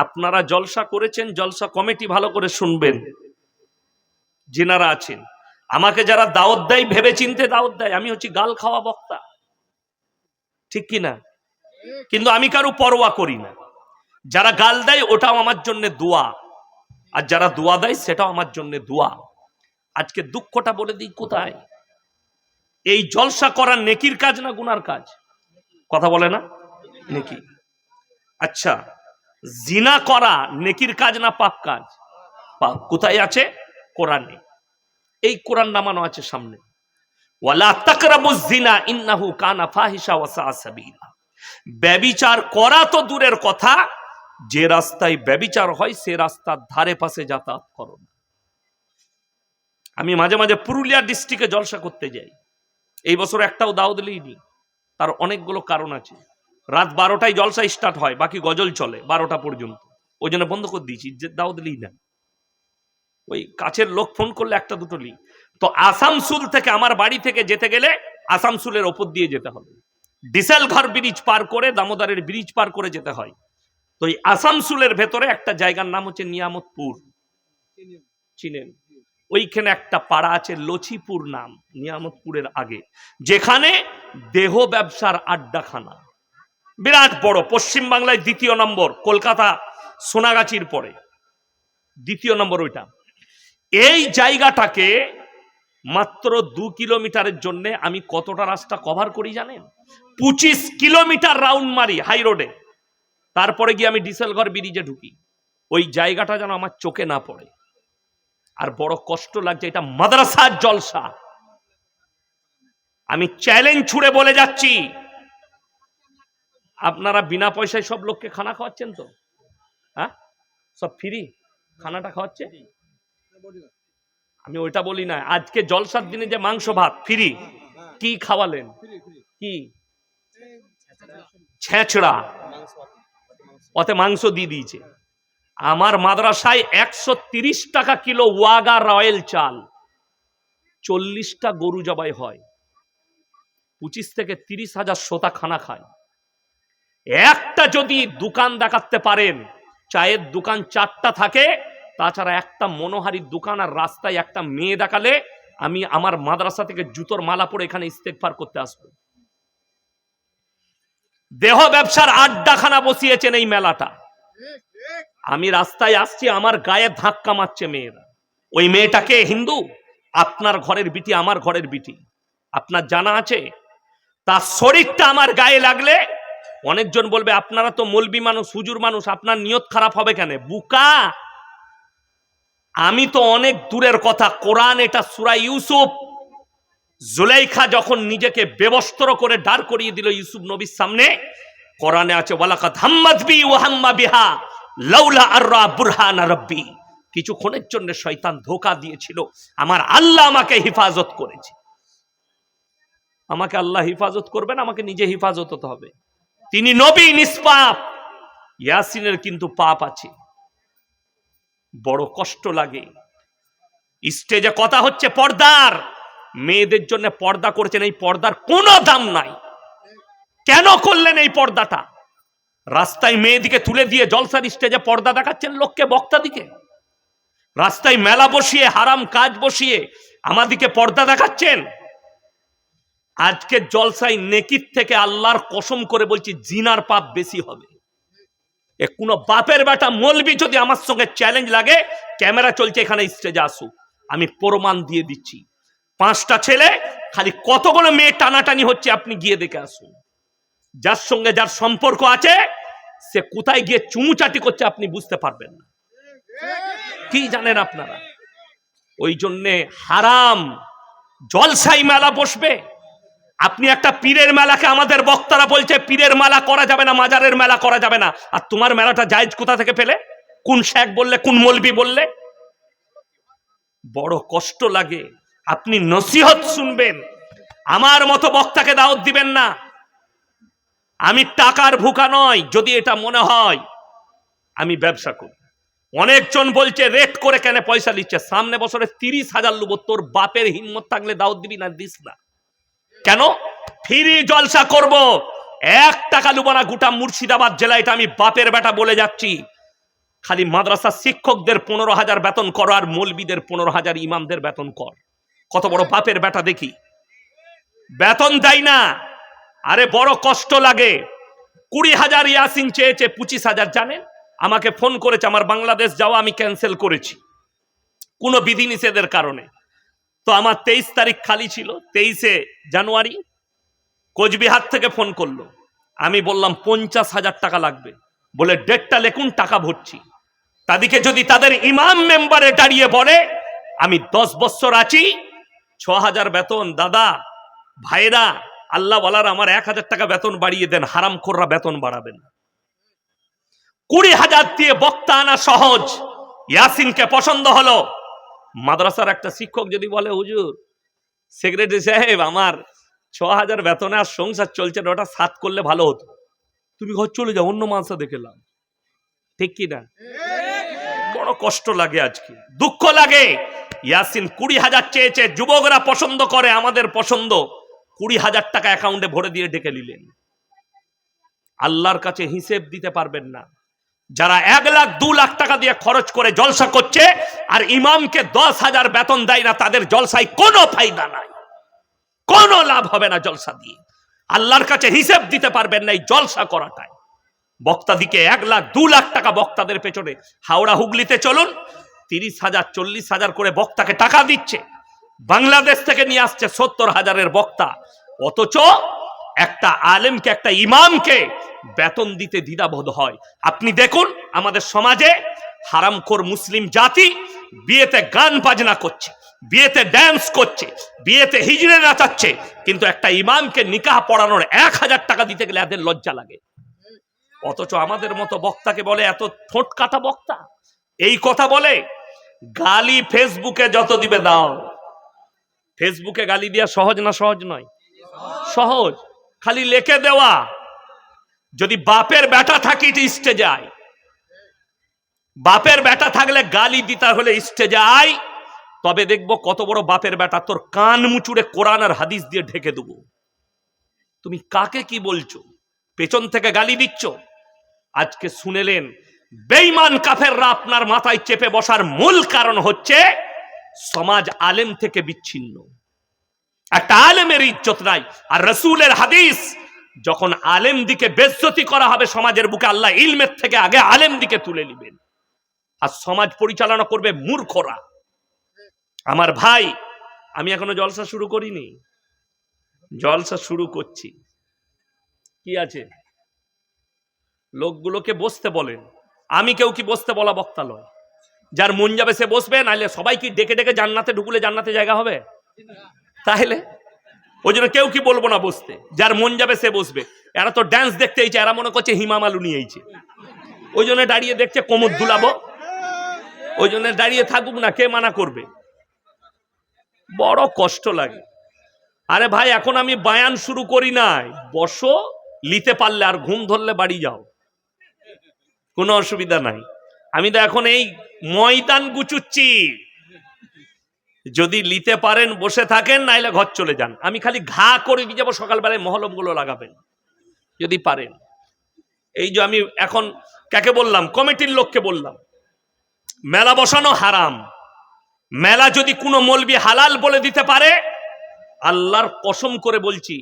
আপনারা জলসা করেছেন, জলসা কমিটি ভালো করে শুনবেন, যিনারা আছেন। আমাকে যারা দাওয়াত দেয় ভেবে চিনতে দাওয়াত দেয়, আমি হচ্ছি গাল খাওয়া বক্তা, ঠিক কিনা? কিন্তু আমি কারো পরোয়া করি না। যারা গাল দেয় ওটাও আমার জন্য দোয়া, আর যারা দোয়া দেয় সেটাও আমার জন্য দোয়া। আজকে দুঃখটা বলে দিই কোথায়, এই জলসা করা নেকির কাজ না গুনার কাজ? কথা বলে না? নেকি। আচ্ছা, জিনা করা নেকির কাজ না পাপ কাজ? পাপ। কোথায় আছে? কোরআনে। এই কোরআন নামানো আছে সামনে, ওয়ালা তাকরাবুজ জিনা ইন্নাহু কানা ফাহিশা ওয়া সাআ সাবিলা। ব্যভিচার করা তো দূরের কথা, যে রাস্তায় ব্যভিচার হয় সে রাস্তার ধারে পাশে যাতায়াত করো না। আমি মাঝে মাঝে পুরুলিয়া ডিস্ট্রিক্টে জলসা করতে যাই, এই বছর একটাও দাওয়াত লইনি। তার অনেকগুলো কারণ আছে। রাত 12টায় জলসা স্টার্ট হয়, বাকি গজল চলে 12টা পর্যন্ত, ওই জন্য বন্ধ করে দিয়েছি, যে দাওয়াত লই না। ওই কাছের লোক ফোন করলে একটা দুটো লি। তো আসানসোল থেকে আমার বাড়ি থেকে যেতে গেলে আসানসোলের ওপর দিয়ে যেতে হবে, ডিসেলঘর ব্রিজ পার করে, দামোদরের ব্রিজ পার করে যেতে হয়। তো এই আসানসোলের ভেতরে একটা জায়গার নাম হচ্ছে নিয়ামতপুর, চিনেন? ওইখানে একটা পাড়া আছে লছিপুর নাম, নিয়ামতপুরের আগে, যেখানে দেহ ব্যবসার আড্ডাখানা বিরাট বড়, পশ্চিম বাংলায় 2য় নম্বর, কলকাতা সোনাগাছির পরে 2য় নম্বর ওইটা। এই জায়গাটাকে মাত্র 2 কিলোমিটারের জন্য আমি কতটা রাস্তা কভার করি জানেন? 25 কিলোমিটার রাউন্ড মারি হাই রোডে, তারপরে গিয়ে আমি ডিসেলঘর ব্রিজে ঢুকি। ওই জায়গাটা যেন আমার চোখে না পড়ে। আর বড় কষ্ট লাগছে, এটা মাদ্রাসার জলসা। আমি চ্যালেঞ্জ ছুড়ে বলে যাচ্ছি, আপনারা বিনা পয়সায় সব লোককে খানা খাওয়াচ্ছেন তো? হ্যাঁ, সব ফ্রি খানাটা খাওয়াচ্ছে? আমি ওইটা বলি না, আজকে জলসার দিনে যে মাংস ভাত ফ্রি, কি খাওয়ালেন? কি ছেঁচড়া, ওতে মাংস দিয়ে দিয়েছে। আমার মাদ্রাসায় 130 টাকা কিলো ওয়াগা রয়্যাল চাল, 40টা গরু জবাই হয়, 25 থেকে 30 হাজার শ্রোতা খানা খায়। একটা যদি দোকান দেখাতে পারেন, চায়ের দোকান 4টা থাকে, তাছাড়া একটা মনোহারীর দোকান, আর রাস্তায় একটা মেয়ে দেখালে আমি আমার মাদ্রাসা থেকে জুতোর মালা পরে এখানে ইস্তেগফার করতে আসবো। দেহ ব্যবসার আড্ডাখানা বসিয়েছেন এই মেলাটা। আমি রাস্তায় আসছি, আমার গায়ে ধাক্কা মারছে মেয়েরা। ওই মেয়েটাকে হিন্দু, আপনার ঘরের বিটি, আমার ঘরের বিটি, আপনার জানা আছে? তার শরীরটা আমার গায়ে লাগলে অনেকজন বলবে আপনারা তো মৌলবি মানুষ, হুজুর মানুষ, আপনার নিয়ত খারাপ হবে কেন? বুকা, আমি তো অনেক দূরের কথা। কোরআন এটা সূরা ইউসুফ, জুলাইখা যখন নিজেকে বেবস্ত্র করে দাঁড় করিয়ে দিল ইউসুফ নবীর সামনে, কোরআনে আছে ওয়ালাকাদ হাম্মাত বি ওয়া হাম্মা বিহা লাউলা আররা বুরহান রাব্বি। কিছুক্ষণের জন্য শয়তান ধোঁকা দিয়েছিল, আমার আল্লাহ আমাকে হেফাজত করেছে। আমাকে আল্লাহ হেফাজত করবেন, আমাকে নিজে হেফাজত হতে হবে। তিনি নবী নিষ্পাপ, ইয়াসিনের কিন্তু পাপ আছে। বড় কষ্ট লাগে। স্টেজে কথা হচ্ছে পর্দার, মেয়েদের জন্য পর্দা করেছেন, এই পর্দার কোনো দাম নাই। কেন করলেন এই পর্দাটা? রাস্তায় মেয়েদিকে তুলে দিয়ে জলসার স্টেজে পর্দা দেখাচ্ছেন লোককে, বক্তা দিকে। রাস্তায় মেলা বসিয়ে, হারাম কাজ বসিয়ে আমাদিকে পর্দা দেখাচ্ছেন। আজকে জলসায় নেকির থেকে আল্লাহর কসম করে বলছি জিনার পাপ বেশি হবে। কোন বাপের বেটা মৌলবি যদি আমার সঙ্গে চ্যালেঞ্জ লাগে, ক্যামেরা চলছে এখানে, স্টেজে আসুক, আমি প্রমাণ দিয়ে দিচ্ছি। 5টা ছেলে, খালি কতগুলো মেয়ে টানাটানি হচ্ছে আপনি গিয়ে দেখে আসুন। যার সঙ্গে যার সম্পর্ক আছে সে কোথায় গিয়ে চুমুচাটি করছে আপনি বুঝতে পারবেন না। কি জানেন আপনারা? ওই জন্যে হারাম জলসাই মেলা বসবে। আপনি একটা পীরের মেলাকে, আমাদের বক্তারা বলছে পীরের মেলা করা যাবে না, মাজারের মেলা করা যাবে না, আর তোমার মেলাটা জায়েজ কোথা থেকে পেলে? কোন শেখ বললে, কোন মৌলবি বললে? বড় কষ্ট লাগে। আপনি নসিহত শুনবেন, আমার মতো বক্তাকে দাওয়াত দিবেন না। আমি টাকার ভুকা নয়, যদি এটা মনে হয় আমি ব্যবসা করি। অনেকজন বলছে রেট করে কেন পয়সা নিচ্ছে, সামনে বছরে 30,000 লুবো, তোর বাপের হিম্মত থাকলে দাওয়াত দিবি না, দিস না। কেন? ফ্রি জলসা করব, 1 টাকা লুবো না। গোটা মুর্শিদাবাদ জেলা, এটা আমি বাপের বেটা বলে যাচ্ছি। খালি মাদ্রাসার শিক্ষকদের 15,000 বেতন কর আর মৌলবীদের 15,000, ইমামদের বেতন কর। কত বড় বাপের বেটা দেখি, বেতন দেয় না। আরে বড় কষ্ট লাগে। 20,000 ইয়াসিন চেয়েছে, 25,000 জানেন আমাকে ফোন করেছে, আমার বাংলাদেশ যাওয়া আমি ক্যান্সেল করেছি কোনো বিধিনিষেধের কারণে। তো আমার 23 তারিখ খালি ছিল, 23শে জানুয়ারি কোচবিহার থেকে ফোন করলো। আমি বললাম 50,000 টাকা লাগবে, বলে ডেটটা লেখুন, টাকা ভরছি। তাদেরকে যদি তাদের ইমাম মেম্বারে দাঁড়িয়ে বলে আমি 10 বছর আছি, 6,000 বেতন, দাদা ভাইরা আল্লাহ বলার আমার 1,000 টাকা বেতন বাড়িয়ে দেন, হারামখোররা বেতন বাড়াবেন না। 20,000 দিয়ে বক্তা আনা সহজ। ইয়াসিনকে পছন্দ হলো। মাদ্রাসার একটা শিক্ষক যদি বলে হুজুর সেক্রেটারি সাহেব আমার 6,000 বেতনে আর সংসার চলছে না, ওটা 7 করলে ভালো হতো, তুমি ঘর চলে যাও, অন্য মাদ্রাসা দেখলাম। ঠিক কি না? বড় কষ্ট লাগে, আজকে দুঃখ লাগে। ইয়াসিন 20,000 চেয়েছে, যুবকরা পছন্দ করে, আমাদের পছন্দ। 20,000 টাকা অ্যাকাউন্টে ভরে দিয়ে ডেকে নিলেন। আল্লাহর কাছে হিসেব দিতে পারবেন না। যারা 1 লাখ 2 লাখ টাকা দিয়ে খরচ করে জলসা করছে আর ইমামকে 10,000 বেতন দেয় না, তাদের জলসায় কোনো ফায়দা নাই, কোনো লাভ হবে না জলসা দিয়ে। আল্লাহর কাছে হিসেব দিতে পারবেন না এই জলসা করাটাই। বক্তাদিকে 1 লাখ 2 লাখ টাকা বক্তাদের পেছনে, হাওড়া হুগলিতে চলুন 30,000 40,000 করে বক্তাকে টাকা দিচ্ছে। বাংলাদেশ থেকে নিয়ে আসছে 70,000-এর বক্তা, অথচ একটা আলেমকে, একটা ইমামকে বেতন দিতে দ্বিধাবোধ হয়। আপনি দেখুন আমাদের সমাজে হারামখোর মুসলিম জাতি বিয়েতে গান বাজনা করছে, বিয়েতে ড্যান্স করছে, বিয়েতে হিজড়ে নাচাচ্ছে, কিন্তু একটা ইমামকে নিকাহ পড়ানোর 1,000 টাকা দিতে গেলে এদের লজ্জা লাগে। অথচ আমাদের মতো বক্তাকে বলে এত ঠোঁট কাটা বক্তা, এই কথা বলে। গালি ফেসবুকে যত দিবে দাও। ফেসবুকে গালি দেওয়া সহজ না সহজ নয়? সহজ, খালি লিখে দেওয়া। যদি বাপের বেটা থাকি স্টেজে আয়, বাপের বেটা থাকলে গালি দিতে হলে স্টেজে আয়, তবে দেখবো কত বড় বাপের বেটা। তোর কান মুচুড়ে কোরআন আর হাদিস দিয়ে ঢেকে দেবো। তুমি কাকে কি বলছো? পেছন থেকে গালি দিচ্ছ। আজকে শুনেলেন বেঈমান কাফেররা আপনার মাথায় চেপে বসার মূল কারণ হচ্ছে সমাজ আলেম থেকে বিচ্ছিন্ন। একটা আলেমের ইজ্জত নাই। আর রাসূলের হাদিস, যখন আলেম দিকে বেইজ্জতি করা হবে সমাজের বুকে, আল্লাহ ইলমের থেকে আগে আলেম দিকে তুলে নেবেন। আর সমাজ পরিচালনা করবে মূর্খরা। আমার ভাই, আমি এখনো জলসা শুরু করিনি, জলসা শুরু করছি। কি আছে? লোকগুলোকে বসতে বলেন। আমি কেউ কি বসতে বলা বক্তা নয়। যার মন যাবে সে বসবে, নাইলে সবাই কি ডেকে ডেকে জান্নাতে ঢুকলে জান্নাতে জায়গা হবে? তাহলে ওই জন্য কেউ কি বলবো না বসতে, যার মন যাবে সে বসবে। এরা তো ড্যান্স দেখতে এইছে, এরা মনে করছে হিমা মালু নিয়ে এইছে, ওই জন্য দাঁড়িয়ে দেখছে কোমর দুলাবো, ওই জন্য দাঁড়িয়ে থাকুক না, কে মানা করবে? বড় কষ্ট লাগে। আরে ভাই, এখন আমি বায়ান শুরু করি নাই, বসো, লিতে পারলে, আর ঘুম ধরলে বাড়ি যাও, কোনো অসুবিধা নাই। আমি তো এখন এই ময়দান গুছুচ্ছি। যদি লিতে পারেন বসে থাকেন, নাইলে ঘর চলে যান। আমি খালি ঘা করে দিয়ে যাবো, সকালবেলায় মহলম গুলো লাগাবেন যদি পারেন। এই যে আমি এখন কাকে বললাম, কমিটির লোককে বললাম, মেলা বসানো হারাম। মেলা যদি কোনো মৌলবি হালাল বলে দিতে পারে, আল্লাহর কসম করে বলছি,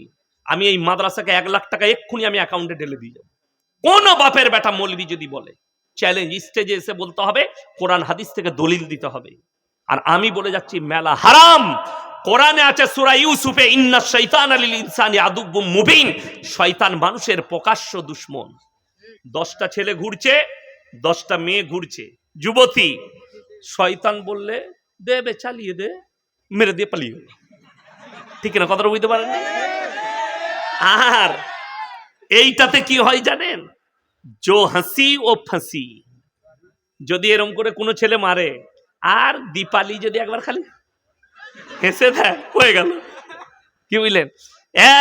আমি এই মাদ্রাসাকে 1 লাখ টাকা এক্ষুনি আমি অ্যাকাউন্টে ঢেলে দিয়ে যাবো। কোন বাপের বেটা মৌলবি যদি বলে, চ্যালেঞ্জ, স্টেজে এসে বলতে হবে, কোরআন হাদিস থেকে দলিল দিতে হবে। আর আমি বলে যাচ্ছি মেলা হারাম। কোরআনে আছে সূরা ইউসুফে, ইন্নাশ শাইতানা লিল ইনসানি আদুব্বুম মুবিন, শয়তান মানুষের প্রকাশ্য দুশমন। 10টা ছেলে ঘুরছে, 10টা মেয়ে ঘুরছে, যুবতী। শয়তান বললে দেবে, চালিয়ে দে, মেরে দিয়ে পালিয়ে গেল। ঠিক না? কথাটা বুঝতে পারেন? আর এইটাতে কি হয় জানেন? জো হাসি ও ফাঁসি। যদি এরম করে কোনো ছেলে মারে, আর দীপালি যদি একবার খালি হেসে দেয়, হয়ে গেল। কি বুঝলেন?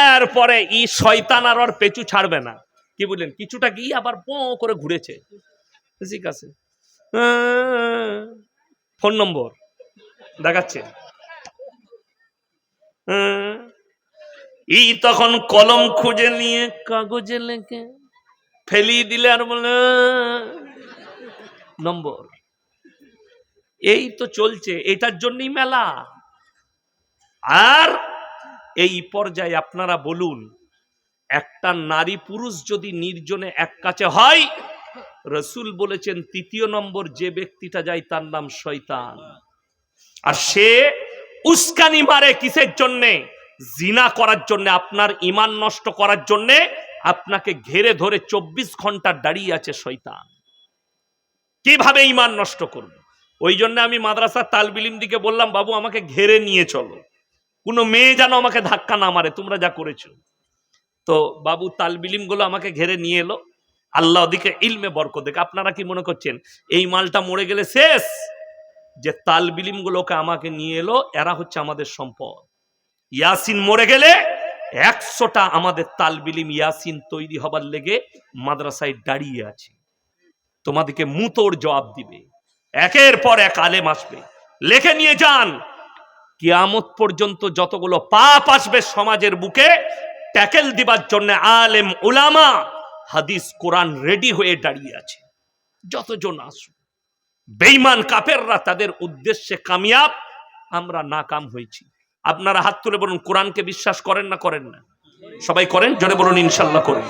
এরপরে ই শয়তান আর ওর পেছু ছাড়বে না। কি বুঝলেন? কিছুটা গিয়ে আবার পো করে ঘুরেছে, ঠিক আছে, ফোন নম্বর দেখাচ্ছে। ই তখন কলম খুঁজে নিয়ে কাগজে লেখে ফেলিয়ে দিলে, আর বলে নম্বর। এই তো চলছে, এটার জন্যই মেলা। আর এই পর্যায়ে আপনারা বলুন, একটা নারী পুরুষ যদি নির্জনে এক কাছে হয়, রাসূল বলেছেন তৃতীয় নম্বর যে ব্যক্তিটা যায় তার নাম শয়তান। আর সে উস্কানি মারে কিসের জন্যে? জিনা করার জন্য, আপনার ঈমান নষ্ট করার জন্য। আপনাকে ঘেরে ধরে 24 ঘন্টা দাঁড়িয়ে আছে শয়তান, কিভাবে ঈমান নষ্ট করবে। ওই জন্য আমি মাদ্রাসার তালবিলিম দিকে বললাম, বাবু আমাকে ঘেরে নিয়ে চলো, কোনো মেয়ে যেন আমাকে ধাক্কা না মারে, তোমরা যা করেছো। তো বাবু তালবিলিম গুলো আমাকে ঘেরে নিয়ে এলো। আল্লাহ ওদিকে ইলমে বরকত দেখ। আপনারা কি মনে করছেন এই মালটা মরে গেলে শেষ? যে তালবিলিম গুলোকে আমাকে নিয়ে এলো, এরা হচ্ছে আমাদের সম্পদ। ইয়াসিন মরে গেলে 100টা আমাদের তালবিলিম ইয়াসিন তৈরি হবার লেগে মাদ্রাসায় দাঁড়িয়ে আছে, তোমাদেরকে মুতোর জবাব দিবে। একের পর এক আলেম আসবে, লেখে নিয়ে যান। কিয়ামত পর্যন্ত যতগুলো পাপ আসবে সমাজের বুকে, ট্যাকেল দিবার জন্য আলেম উলামা হাদিস কোরআন রেডি হয়ে দাঁড়িয়ে আছে। যতজন আসুক, বেঈমান কাফেররা তাদের উদ্দেশ্যে কামিয়াব, আমরা নাকাম হয়েছি। আপনারা হাত তুলে বলুন, কোরআনকে বিশ্বাস করেন না করেন না? সবাই করেন, জোরে বলুন ইনশাআল্লাহ করেন।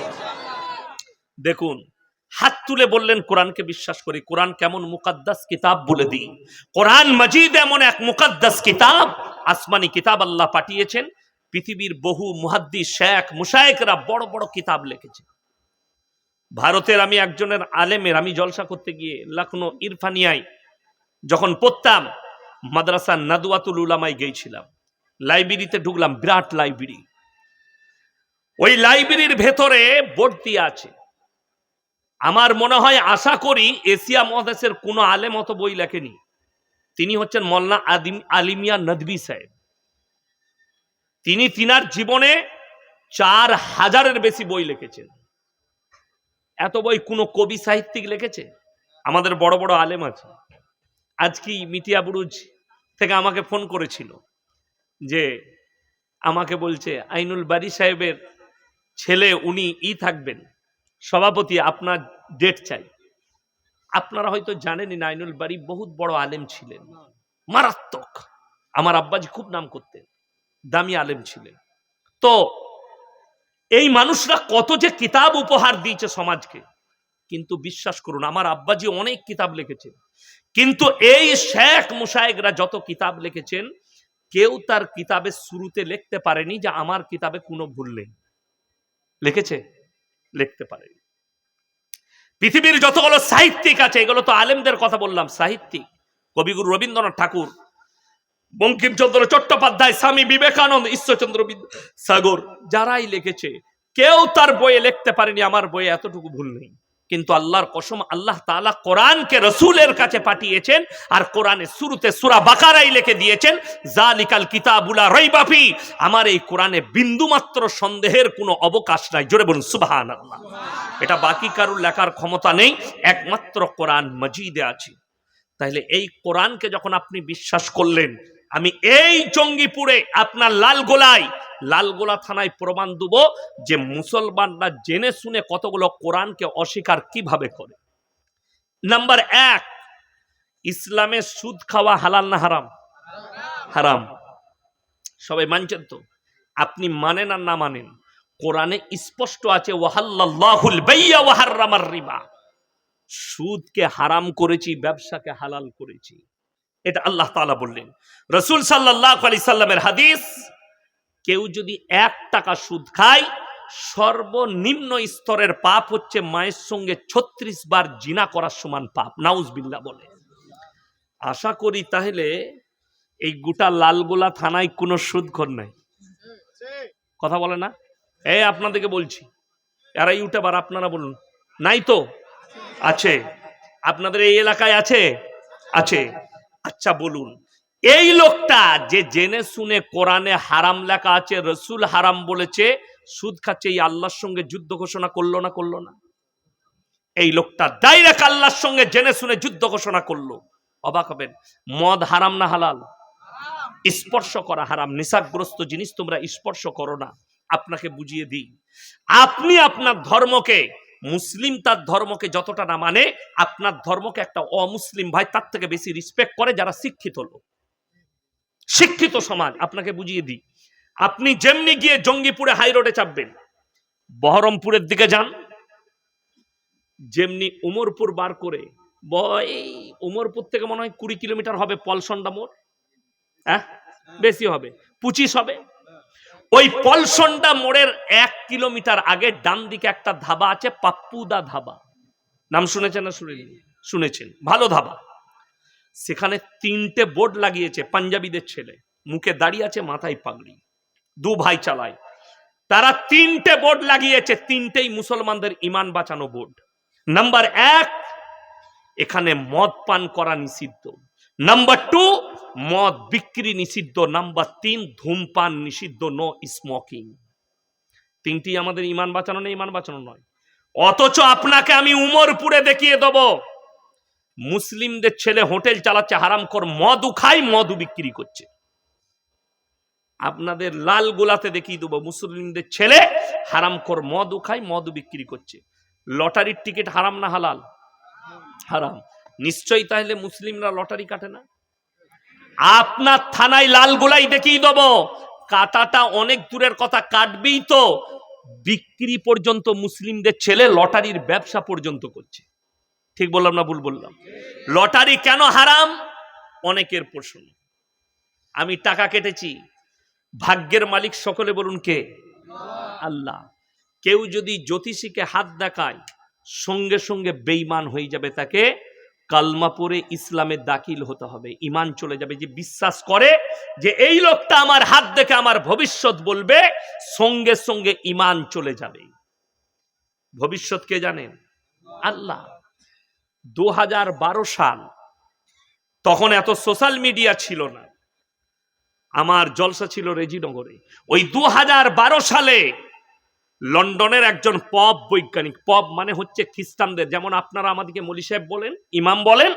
দেখুন, হাত তুলে বললেন কোরআনকে বিশ্বাস করি। কোরআন কেমন মুকাদ্দাস কিতাব বলে দিই। কোরআন মাজিদ এমন এক মুকাদ্দাস কিতাব, আসমানি কিতাব আল্লাহ পাঠিয়েছেন। পৃথিবীর বহু মুহাদ্দিস শেখ মুশায়েখরা বড় বড় কিতাব লিখেছে। ভারতের আমি একজনের আলেমের, আমি জলসা করতে গিয়ে লখনৌ ইরফানিয়ায় যখন পড়তাম, মাদ্রাসা নাদওয়াতুল উলামায় গিয়েছিলাম। লাইব্রেরিতে ঢুকলাম, বিরাট লাইব্রেরি। ওই লাইব্রেরির ভেতরে ভর্তি আছে, আমার মনে হয়, আশা করি এশিয়া মহাদেশের কোন আলেম অত বই লেখেনি। তিনি হচ্ছেন মোল্লা আলিমিয়া নদভী সাহেব। তিনি তিনার জীবনে 4000-এর বেশি বই লিখেছেন। এত বই কোন কবি সাহিত্যিক লিখেছে? আমাদের বড় বড় আলেম আছে। আজকে মিটিয়া বুরুজ থেকে আমাকে ফোন করেছিল, যে আমাকে বলছে আইনুল বারী সাহেবের ছেলে উনি থাকবেন সভাপতি, আপনার ডেট চাই। আপনারা হয়তো জানেনই না, আইনুল বারী বহুত বড় আলেম ছিলেন, মারাত্মক। আমার আব্বাজি খুব নাম করতেন, দামি আলেম ছিলেন। তো এই মানুষরা কত যে কিতাব উপহার দিয়েছে সমাজকে, কিন্তু বিশ্বাস করুন আমার আব্বাজি অনেক কিতাব লিখেছেন, কিন্তু এই শেখ মুশায়েখরা যত কিতাব লিখেছেন, কেউ তার কিতাবের শুরুতে লিখতে পারেনি যে আমার কিতাবে কোনো ভুল নেই। লিখেছে? লিখতে পারেনি। পৃথিবীর যতগুলো সাহিত্যিক আছে, এগুলো তো আলেমদের কথা বললাম, সাহিত্যিক, কবিগুরু রবীন্দ্রনাথ ঠাকুর, বঙ্কিমচন্দ্র চট্টোপাধ্যায়, স্বামী বিবেকানন্দ, ঈশ্বরচন্দ্র বিদ্যাসাগর, যারাই লিখেছে, কেউ তার বইয়ে লিখতে পারেনি আমার বইয়ে এতটুকু ভুল নেই। কিন্তু আল্লাহর কসম, আল্লাহ তাআলা কোরআনকে রাসূলের কাছে পাঠিয়েছেন, আর কোরআনের শুরুতে সূরা বাকারায় লিখে দিয়েছেন, যালিকাল কিতাবুল লা রাইবা ফি, আমার এই কোরআনে বিন্দুমাত্র সন্দেহের কোনো অবকাশ নাই। জোরে বলুন সুবহানাল্লাহ। এটা বাকি কারুর লেখার ক্ষমতা নেই, একমাত্র কোরআন মাজিদে আছে। তাহলে এই কোরআনকে যখন আপনি বিশ্বাস করলেন, আমি এই জঙ্গিপুরে আপনার লালগোলা থানায় প্রমাণ দেব যে মুসলমানরা জেনে শুনে কতগুলো কোরআনকে অস্বীকার কিভাবে করে। নাম্বার 1, ইসলামে সুদ খাওয়া হালাল না হারাম? হারাম। সবাই মানছেন তো? আপনি মানেন আর না মানেন, কোরআনে স্পষ্ট আছে ওয়াহাল্লাল্লাহুল বাইয়া ওয়া হাররামার রিবা, সুদকে হারাম করেছি, ব্যবসাকে হালাল করেছি। এটা আল্লাহ তাআলা বললেন। রাসূল সাল্লাল্লাহু আলাইহি সাল্লামের হাদিস, কেউ যদি 1 টাকা সুদ খায়, সর্বনিম্ন স্তরের পাপ হচ্ছে মায়ের সঙ্গে 36 বার জিনা করার সমান পাপ। নাউজুবিল্লাহ বলে। আশা করি তাহলে এই গোটা লালগোলা থানায় কোনো সুদখোর নাই। কথা বলে না? এই আপনাদেরকে বলছি, এরা ইউটিউবার, আপনারা বলুন নাই তো? আছে। আপনাদের এই এলাকায় আছে? আছে। আচ্ছা বলুন, এই লোকটা যে জেনে শুনে কোরআনে হারাম লেখা আছে, রাসূল হারাম বলেছে, সুদ খাচ্ছে, এই আল্লাহর সঙ্গে যুদ্ধ ঘোষণা করলো না করলো না? এই লোকটা ডাইরেক্ট আল্লাহর সঙ্গে জেনে শুনে যুদ্ধ ঘোষণা করলো। অবাক হবেন, মদ হারাম না হালাল? স্পর্শ করা হারাম। নেশাগ্রস্ত জিনিস তোমরা স্পর্শ করো না। আপনাকে বুঝিয়ে দিই, আপনি আপনার ধর্মকে মুসলিম তার ধর্মকে যতটা না মানে, আপনার ধর্মকে একটা অমুসলিম ভাই তার থেকে বেশি রেসপেক্ট করে, যারা শিক্ষিত লোক, শিক্ষিত সমাজ। আপনাকে বুঝিয়ে দিই, আপনি যেমনি গিয়ে জঙ্গিপুরে হাই রোডে চাপবেন, বহরমপুরের দিকে যান, যেমনি উমরপুর বার করে, উমরপুর থেকে মনে হয় 20 কিলোমিটার হবে পলসন্ডা মোড়, হ্যাঁ বেশি হবে, 25 হবে। ওই পলসন্ডা মোড়ের 1 কিলোমিটার আগে ডান দিকে একটা ধাবা আছে, পাপ্পুদা ধাবা। নাম শুনেছেন না শুনেছেন? শুনেছেন, ভালো ধাবা। সেখানে 3টে বোর্ড লাগিয়েছে, পাঞ্জাবিদের ছেলে, মুখে দাঁড়িয়ে আছে, মাথায় পাগড়ি, 2 ভাই চালায়। তারা 3টে বোর্ড লাগিয়েছে, 3টেই মুসলমানদের ইমান বাঁচানো বোর্ড। নাম্বার 1, এখানে মদ পান করা নিষিদ্ধ। নাম্বার 2, মদ বিক্রি নিষিদ্ধ। নাম্বার 3, ধূমপান নিষিদ্ধ, নো স্মোকিং। 3টি আমাদের ইমান বাঁচানো নেই, ইমান বাঁচানো নয়। অথচ আপনাকে আমি উমরপুরে দেখিয়ে দেব, মুসলিমদের ছেলে হোটেল চালাচ্ছে, হারামখোর, মদু খায়, মদু বিক্রি করছে। আপনাদের লাল গোলাতে দেখিয়ে দেবো, মুসলিমদের ছেলে হারামখোর, মদু খায়, মদু বিক্রি করছে। লটারির টিকিট হারাম না হালাল? হারাম। নিশ্চয়ই তাহলে মুসলিমরা লটারি কাটে না? আপনার থানায় লাল গোলাই দেখিয়ে দেবো, কাটাটা অনেক দূরের কথা, কাটবেই তো, বিক্রি পর্যন্ত মুসলিমদের ছেলে লটারির ব্যবসা পর্যন্ত করছে। ঠিক বললাম না ভুল বললাম? লটারি কেন হারাম? অনেকের প্রশ্ন। আমি টাকা কেটেছি, ভাগ্যের মালিক সকলে বলুন কে? আল্লাহ। কেউ যদি জ্যোতিষীকে হাত দেখায়, সঙ্গে সঙ্গে বেঈমান হয়ে যাবে, তাকে কালমা পড়ে ইসলামে দাখিল হতে হবে, ইমান চলে যাবে। যে বিশ্বাস করে যে এই লোকটা আমার হাত দেখে আমার ভবিষ্যৎ বলবে, সঙ্গে সঙ্গে ইমান চলে যাবে। ভবিষ্যৎ কে জানেন? আল্লাহ। 2012 সাল, তখন এত সোশ্যাল মিডিয়া ছিল না, আমার জলসা ছিল রেজিনগরে। ওই 2012 সালে লন্ডনের একজন পপ বৈজ্ঞানিক, পপ মানে হচ্ছে খ্রিস্টানদের, যেমন আপনারা আমাদেরকে মৌলী সাহেব বলেন, ইমাম বলেন,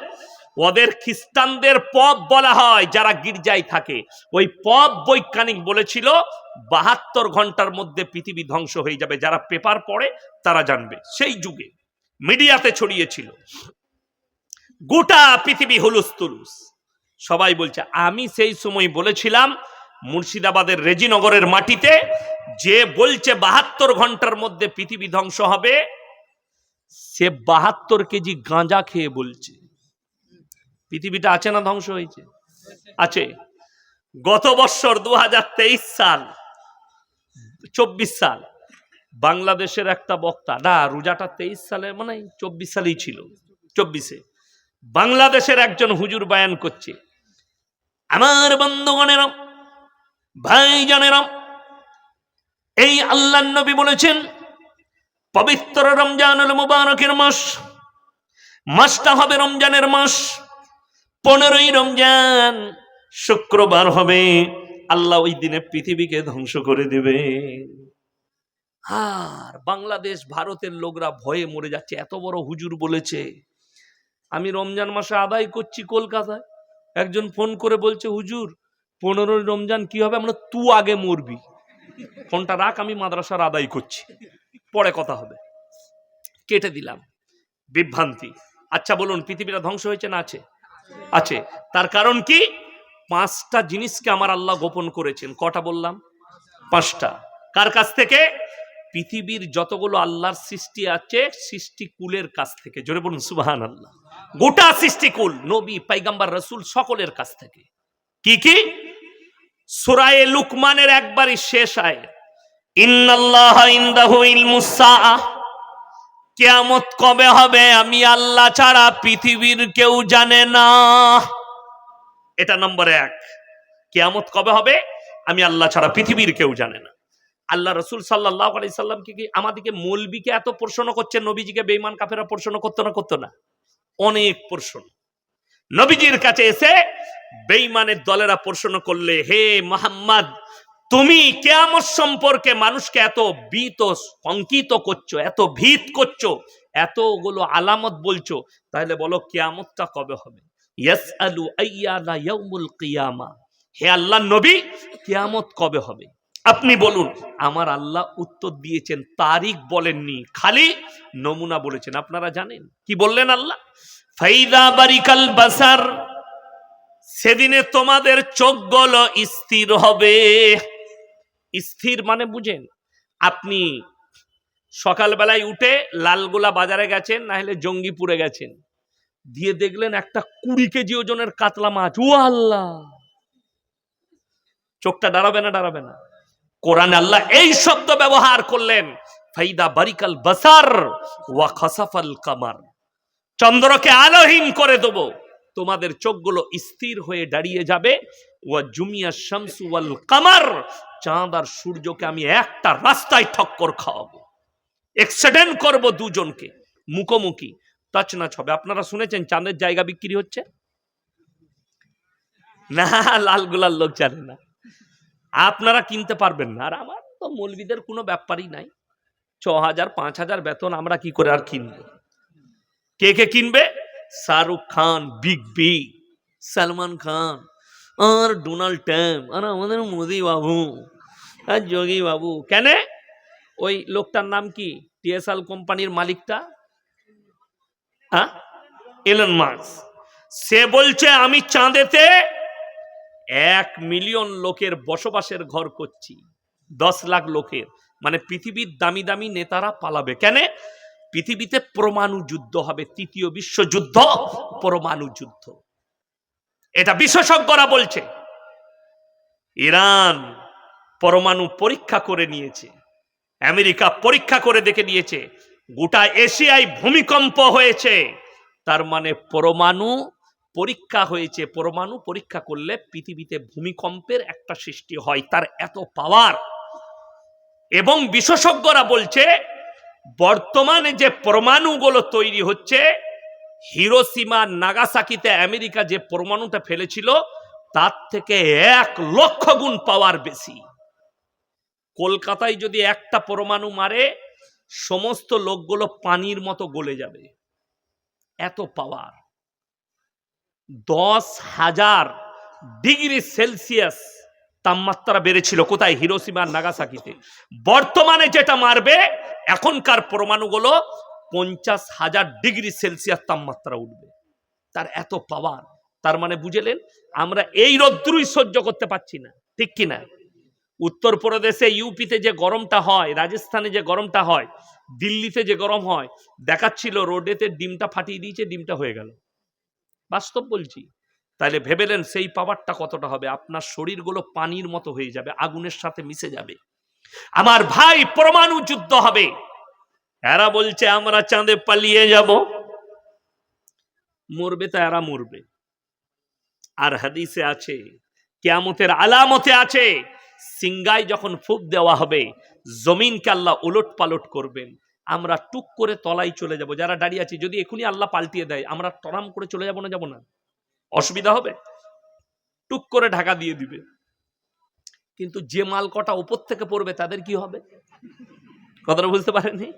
ওদের খ্রিস্টানদের পপ বলা হয় যারা গির্জায় থাকে। ওই পপ বৈজ্ঞানিক বলেছিল 72 ঘন্টার মধ্যে পৃথিবী ধ্বংস হয়ে যাবে। যারা পেপার পড়ে তারা জানবে, সেই যুগে মিডিয়াতে ছড়িয়েছিল, গোটা পৃথিবী হুলুস তুলুস, সবাই বলছে। আমি সেই সময় বলেছিলাম, মুর্শিদাবাদের রেজিনগরের মাটিতে যে বলছে 72 ঘন্টার মধ্যে পৃথিবী ধ্বংস হবে, সে 72 কেজি গাঁজা খেয়ে বলছে। পৃথিবীটা আছে না ধ্বংস হয়েছে? আছে। গত বছর 2023 সাল, 24 সাল, বাংলাদেশের একটা বক্তা, না রোজাটা 23 সালে মানে 24 সালেই ছিল, 24-এ বাংলাদেশের একজন হুজুর বয়ান করছে, আমার বন্ধুগণেরা, ভাইজানেরা, এই আল্লাহর নবী বলেছেন পবিত্র রমজানুল মুবারকের মাস, মাসটা হবে রমজানের মাস, 15ই রমজান শুক্রবার হবে, আল্লাহ ওই দিনে পৃথিবীকে ধ্বংস করে দেবে। আর বাংলাদেশ ভারতের লোকরা ভয়ে মরে যাচ্ছে, এত বড় হুজুর বলেছে। আমি রমজান মাসে আদায় করছি কলকাতায়, একজন ফোন করে বলছে, হুজুর 15ই রমজান কি হবে? আমরা তুই আগে মরবি, ফোনটা রাখ, আমি মাদ্রাসার আদায় করছি, পরে কথা হবে। কেটে দিলাম। বিভ্রান্তি। আচ্ছা বলুন, পৃথিবীটা ধ্বংস হয়েছে না আছে? আছে। তার কারণ কি? 5টা জিনিসকে আমার আল্লাহ গোপন করেছেন। কটা বললাম? 5টা। কার কাছ থেকে? পৃথিবীর যতগুলো আল্লাহর সৃষ্টি আছে, সৃষ্টিকুলের কাছ থেকে। জোরে বলুন সুবহানাল্লাহ। গোটা সৃষ্টিকুল, নবী, পয়গম্বর, রাসূল সকলের কাছ থেকে। কি কি? সূরা লুকমানের একবারই শেষ আয়াত, ইন্নাল্লাহা ইনদাহু ইলমুস সাআহ, কিয়ামত কবে হবে আমি আল্লাহ ছাড়া পৃথিবীর কেউ জানে না। এটা নম্বর 1, কিয়ামত কবে হবে আমি আল্লাহ ছাড়া পৃথিবীর কেউ জানে না। আল্লাহ রাসূল সাল্লাল্লাহু আলাইহি সাল্লামকে কি আমাদেরকে মৌলবীকে এত প্রশ্ন করছে, নবীজিকে বেঈমান কাফেররা প্রশ্ন করতো না? করতো না? অনেক প্রশ্ন। নবীজির কাছে এসে বেঈমানের দলেরা প্রশ্ন করলে, হে মুহাম্মদ, তুমি কিয়ামত সম্পর্কে মানুষকে এত শঙ্কিত করছো, এত ভীত করছো, এতগুলো আলামত বলছো, তাহলে বলো কিয়ামতটা কবে হবে? ইয়াসআলু আইয়ানা ইয়াউমুল কিয়ামা, হে আল্লাহর নবী, কিয়ামত কবে হবে? আপনি বলুন। আমার আল্লাহ উত্তর দিয়েছেন, তারিখ বলেননি, খালি নমুনা বলেছেন। আপনারা জানেন কি বললেন আল্লাহ? ফাইদা বারিকাল বাসার, সেদিনে তোমাদের চোখগুলো স্থির হবে। স্থির মানে বুঝেন? আপনি সকালবেলায় উঠে লালগোলা বাজারে গেছেন, না হলে জঙ্গিপুরে গেছেন, দিয়ে দেখলেন একটা 20 কেজি ওজনের কাতলা মাছ। ও আল্লাহ, চোখটা দাঁড়াবে না? দাঁড়াবে না? কোরআনে আল্লাহ এই শব্দ ব্যবহার করলেন, ফাইদা বারিকাল বাসার ওয়া খাসাফাল কামার, চন্দ্রকে আলোহীন করে দেব, তোমাদের চোখগুলো স্থির হয়ে দাঁড়িয়ে যাবে। ওয়া জুমিয়া শামসু ওয়াল কামার, চাঁদ আর সূর্যকে আমি একটা রাস্তায় ঠক্কর খাওয়াবো, এক্সিডেন্ট করব দুজনকে, মুখোমুখি টাচনাচ হবে। আপনারা শুনেছেন চাঁদের জায়গা বিক্রি হচ্ছে? না, লালগোলার লোক জানে না, আপনারা কিনতে পারবেন না। আর আমার তো মৌলবীদের কোনো ব্যাপারই নাই, 6,000 5,000 বেতন, আমরা কি করে আর কিনবো? কে কে কিনবে? শাহরুখ খান, বিগ বি, সালমান খান, আর ডোনাল্ড ট্রাম্প, আর আমাদের মোদি বাবু, আর যোগী বাবু। কেন? ওই লোকটার নাম কি, টিএসএল কোম্পানির মালিকটা, এলন মাস্ক, সে বলছে আমি চাঁদেতে 1 মিলিয়ন লোকের বসবাসের ঘর করছি, 10 লাখ লোকের। মানে পৃথিবীর দামি দামি নেতারা পালাবে। কেন? পৃথিবীতে পরমাণু যুদ্ধ হবে, 3য় বিশ্বযুদ্ধ, পরমাণু যুদ্ধ। এটা বিশেষজ্ঞরা বলছে। ইরান পরমাণু পরীক্ষা করে নিয়েছে, আমেরিকা পরীক্ষা করে দেখে নিয়েছে, গোটা এশিয়ায় ভূমিকম্প হয়েছে, তার মানে পরমাণু পরীক্ষা হয়েছে। পরমাণু পরীক্ষা করলে পৃথিবীতে ভূমিকম্পের একটা সৃষ্টি হয়, তার এত পাওয়ার। এবং বিশেষজ্ঞরা বলছে বর্তমানে যে পরমাণুগুলো তৈরি হচ্ছে, হিরোশিমা নাগাসাকিতে আমেরিকা যে পরমাণুটা ফেলেছিল তার থেকে 1 লক্ষ গুণ পাওয়ার বেশি। কলকাতায় যদি একটা পরমাণু মারে, সমস্ত লোকগুলো পানির মতো গলে যাবে, এত পাওয়ার। 10,000 ডিগ্রি সেলসিয়াস তাপমাত্রা বেড়েছিল কোথায়? হিরোশিমা নাগাসাকিতে। বর্তমানে যেটা মারবে, এখনকার পরমাণুগুলো 50,000 ডিগ্রি সেলসিয়াস তাপমাত্রা উঠবে, তার এত পাওয়ার। তার মানে বুঝলেন, আমরা এই রৌদ্রই সহ্য করতে পারছি না, ঠিক কিনা? উত্তরপ্রদেশে, ইউপিতে যে গরমটা হয়, রাজস্থানে যে গরমটা হয়, দিল্লিতে যে গরম হয়, দেখাচ্ছিল রোডেতে ডিমটা ফাটিয়ে দিয়েছে, ডিমটা হয়ে গেল। বাস্তব বলছি। তাহলে ভেবেলেন সেই পাওয়ারটা কতটা হবে? আপনার শরীরগুলো পানির মতো হয়ে যাবে, আগুনের সাথে মিশে যাবে। আমার ভাই, পরমাণু যুদ্ধ হবে। এরা বলছে আমরা চাঁদে পালিয়ে যাব, মরবে তো এরা মরবে। আর হাদিসে আছে, কিয়ামতের আলামতে আছে, সিংগায় যখন ফুঁক দেওয়া হবে, জমিনকে আল্লাহ উলট পালট করবেন, আমরা টুক করে তলায় চলে যাব। যারা দাঁড়িয়ে আছে, যদি এখনই আল্লাহ পাল্টিয়ে দেয়, আমরা টরাম করে চলে যাব না? যাব না? অসুবিধা হবে? টুক করে ঢাকা দিয়ে দিবে। কিন্তু যে মাল কটা উপর থেকে পড়বে তাদের কি হবে? কথাটা বুঝতে পারেননি?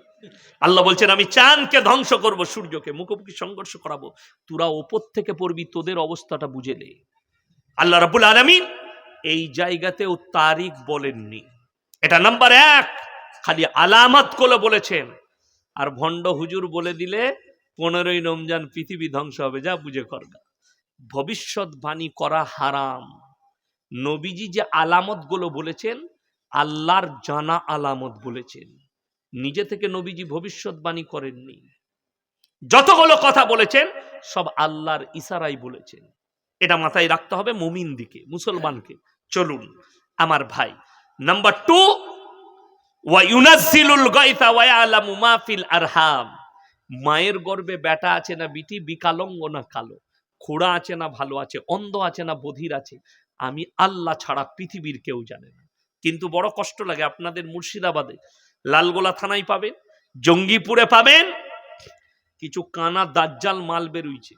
আল্লাহ বলছেন আমি চাঁদকে ধ্বংস করব, সূর্যকে মুখোমুখি সংঘর্ষ করাবো, তোরা উপর থেকে পড়বি, তোদের অবস্থাটা বুঝেলে। আল্লাহ রাব্বুল আলামিন এই জায়গাতেও তারিখ বলেননি। এটা নাম্বার 1, খালি আলামত গুলো বলেছেন। আর ভণ্ড হুজুর বলে দিলে 15ই রমজান পৃথিবী ধ্বংস হবে, যা বুঝে করগা। ভবিষ্যৎবাণী করা হারাম। নবীজি যে আলামত গুলো বলেছেন, আল্লাহর জানা আলামত বলেছেন, নিজে থেকে নবীজি ভবিষ্যৎবাণী করেননি। যতগুলো কথা বলেছেন সব আল্লাহর ইশারায় বলেছেন। এটা মাথায় রাখতে হবে মুমিন দিকে, মুসলমানকে। চলুন আমার ভাই, নাম্বার 2, ওয়া ইউনাজ্জিলুল গায়থা ওয়া ইয়ালামু মা ফিল আরহাম। মায়ের গর্ভে বেটা আছে না বিটি, বিকালঙ্গ না কালো, খোড়া আছে না ভালো আছে, অন্ধ আছে না বধির আছে, আমি আল্লাহ ছাড়া পৃথিবীর কেউ জানে না। কিন্তু বড় কষ্ট লাগে, আপনাদের মুর্শিদাবাদে লালগোলা থানায় পাবেন, জঙ্গিপুরে পাবেন, কিছু কানা দাজ্জাল মাল বেরুইছে,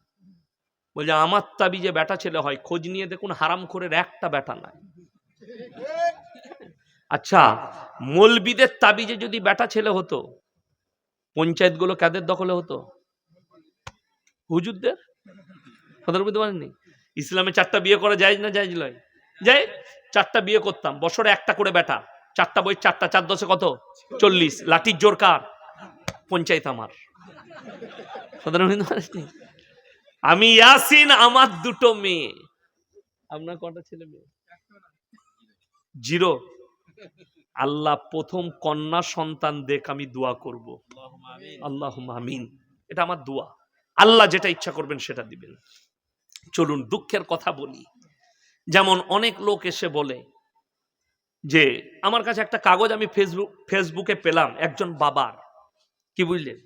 বলছে আমার তাবিজে বেটা ছেলে হয়। খোঁজ নিয়ে দেখুন, হারামখোরের একটা বেটা নাই। আচ্ছা, মৌলবীদের তাবিজে যদি বেটা ছেলে হতো, পঞ্চায়েত গুলো কাদের দখলে হতো? হুজুরদের। কথা বুঝতে পারেননি? ইসলামে 4টা বিয়ে করা জায়েজ না জায়েজ নয়? যায়। 4টা বিয়ে করতাম, বছরে একটা করে বেটা, 4টা বই 4টা 4 10 কত 40, লাঠির জোর কার? পঞ্চায়েত আমার। আমি ইয়াসিন, আমার 2টো মেয়ে। আপনার কটা ছেলে মেয়ে? 0। আল্লাহ প্রথম কন্যা সন্তান দেখ, আমি দোয়া করব, আল্লাহুম্মা আমিন। এটা আমার দোয়া, আল্লাহ যেটা ইচ্ছা করবেন সেটা দিবেন। চলুন দুঃখের কথা বলি। যেমন অনেক লোক এসে বলে যে আমার কাছে একটা কাগজ আমি ফেসবুকে পেলাম একজন বাবার, কি বুঝলেন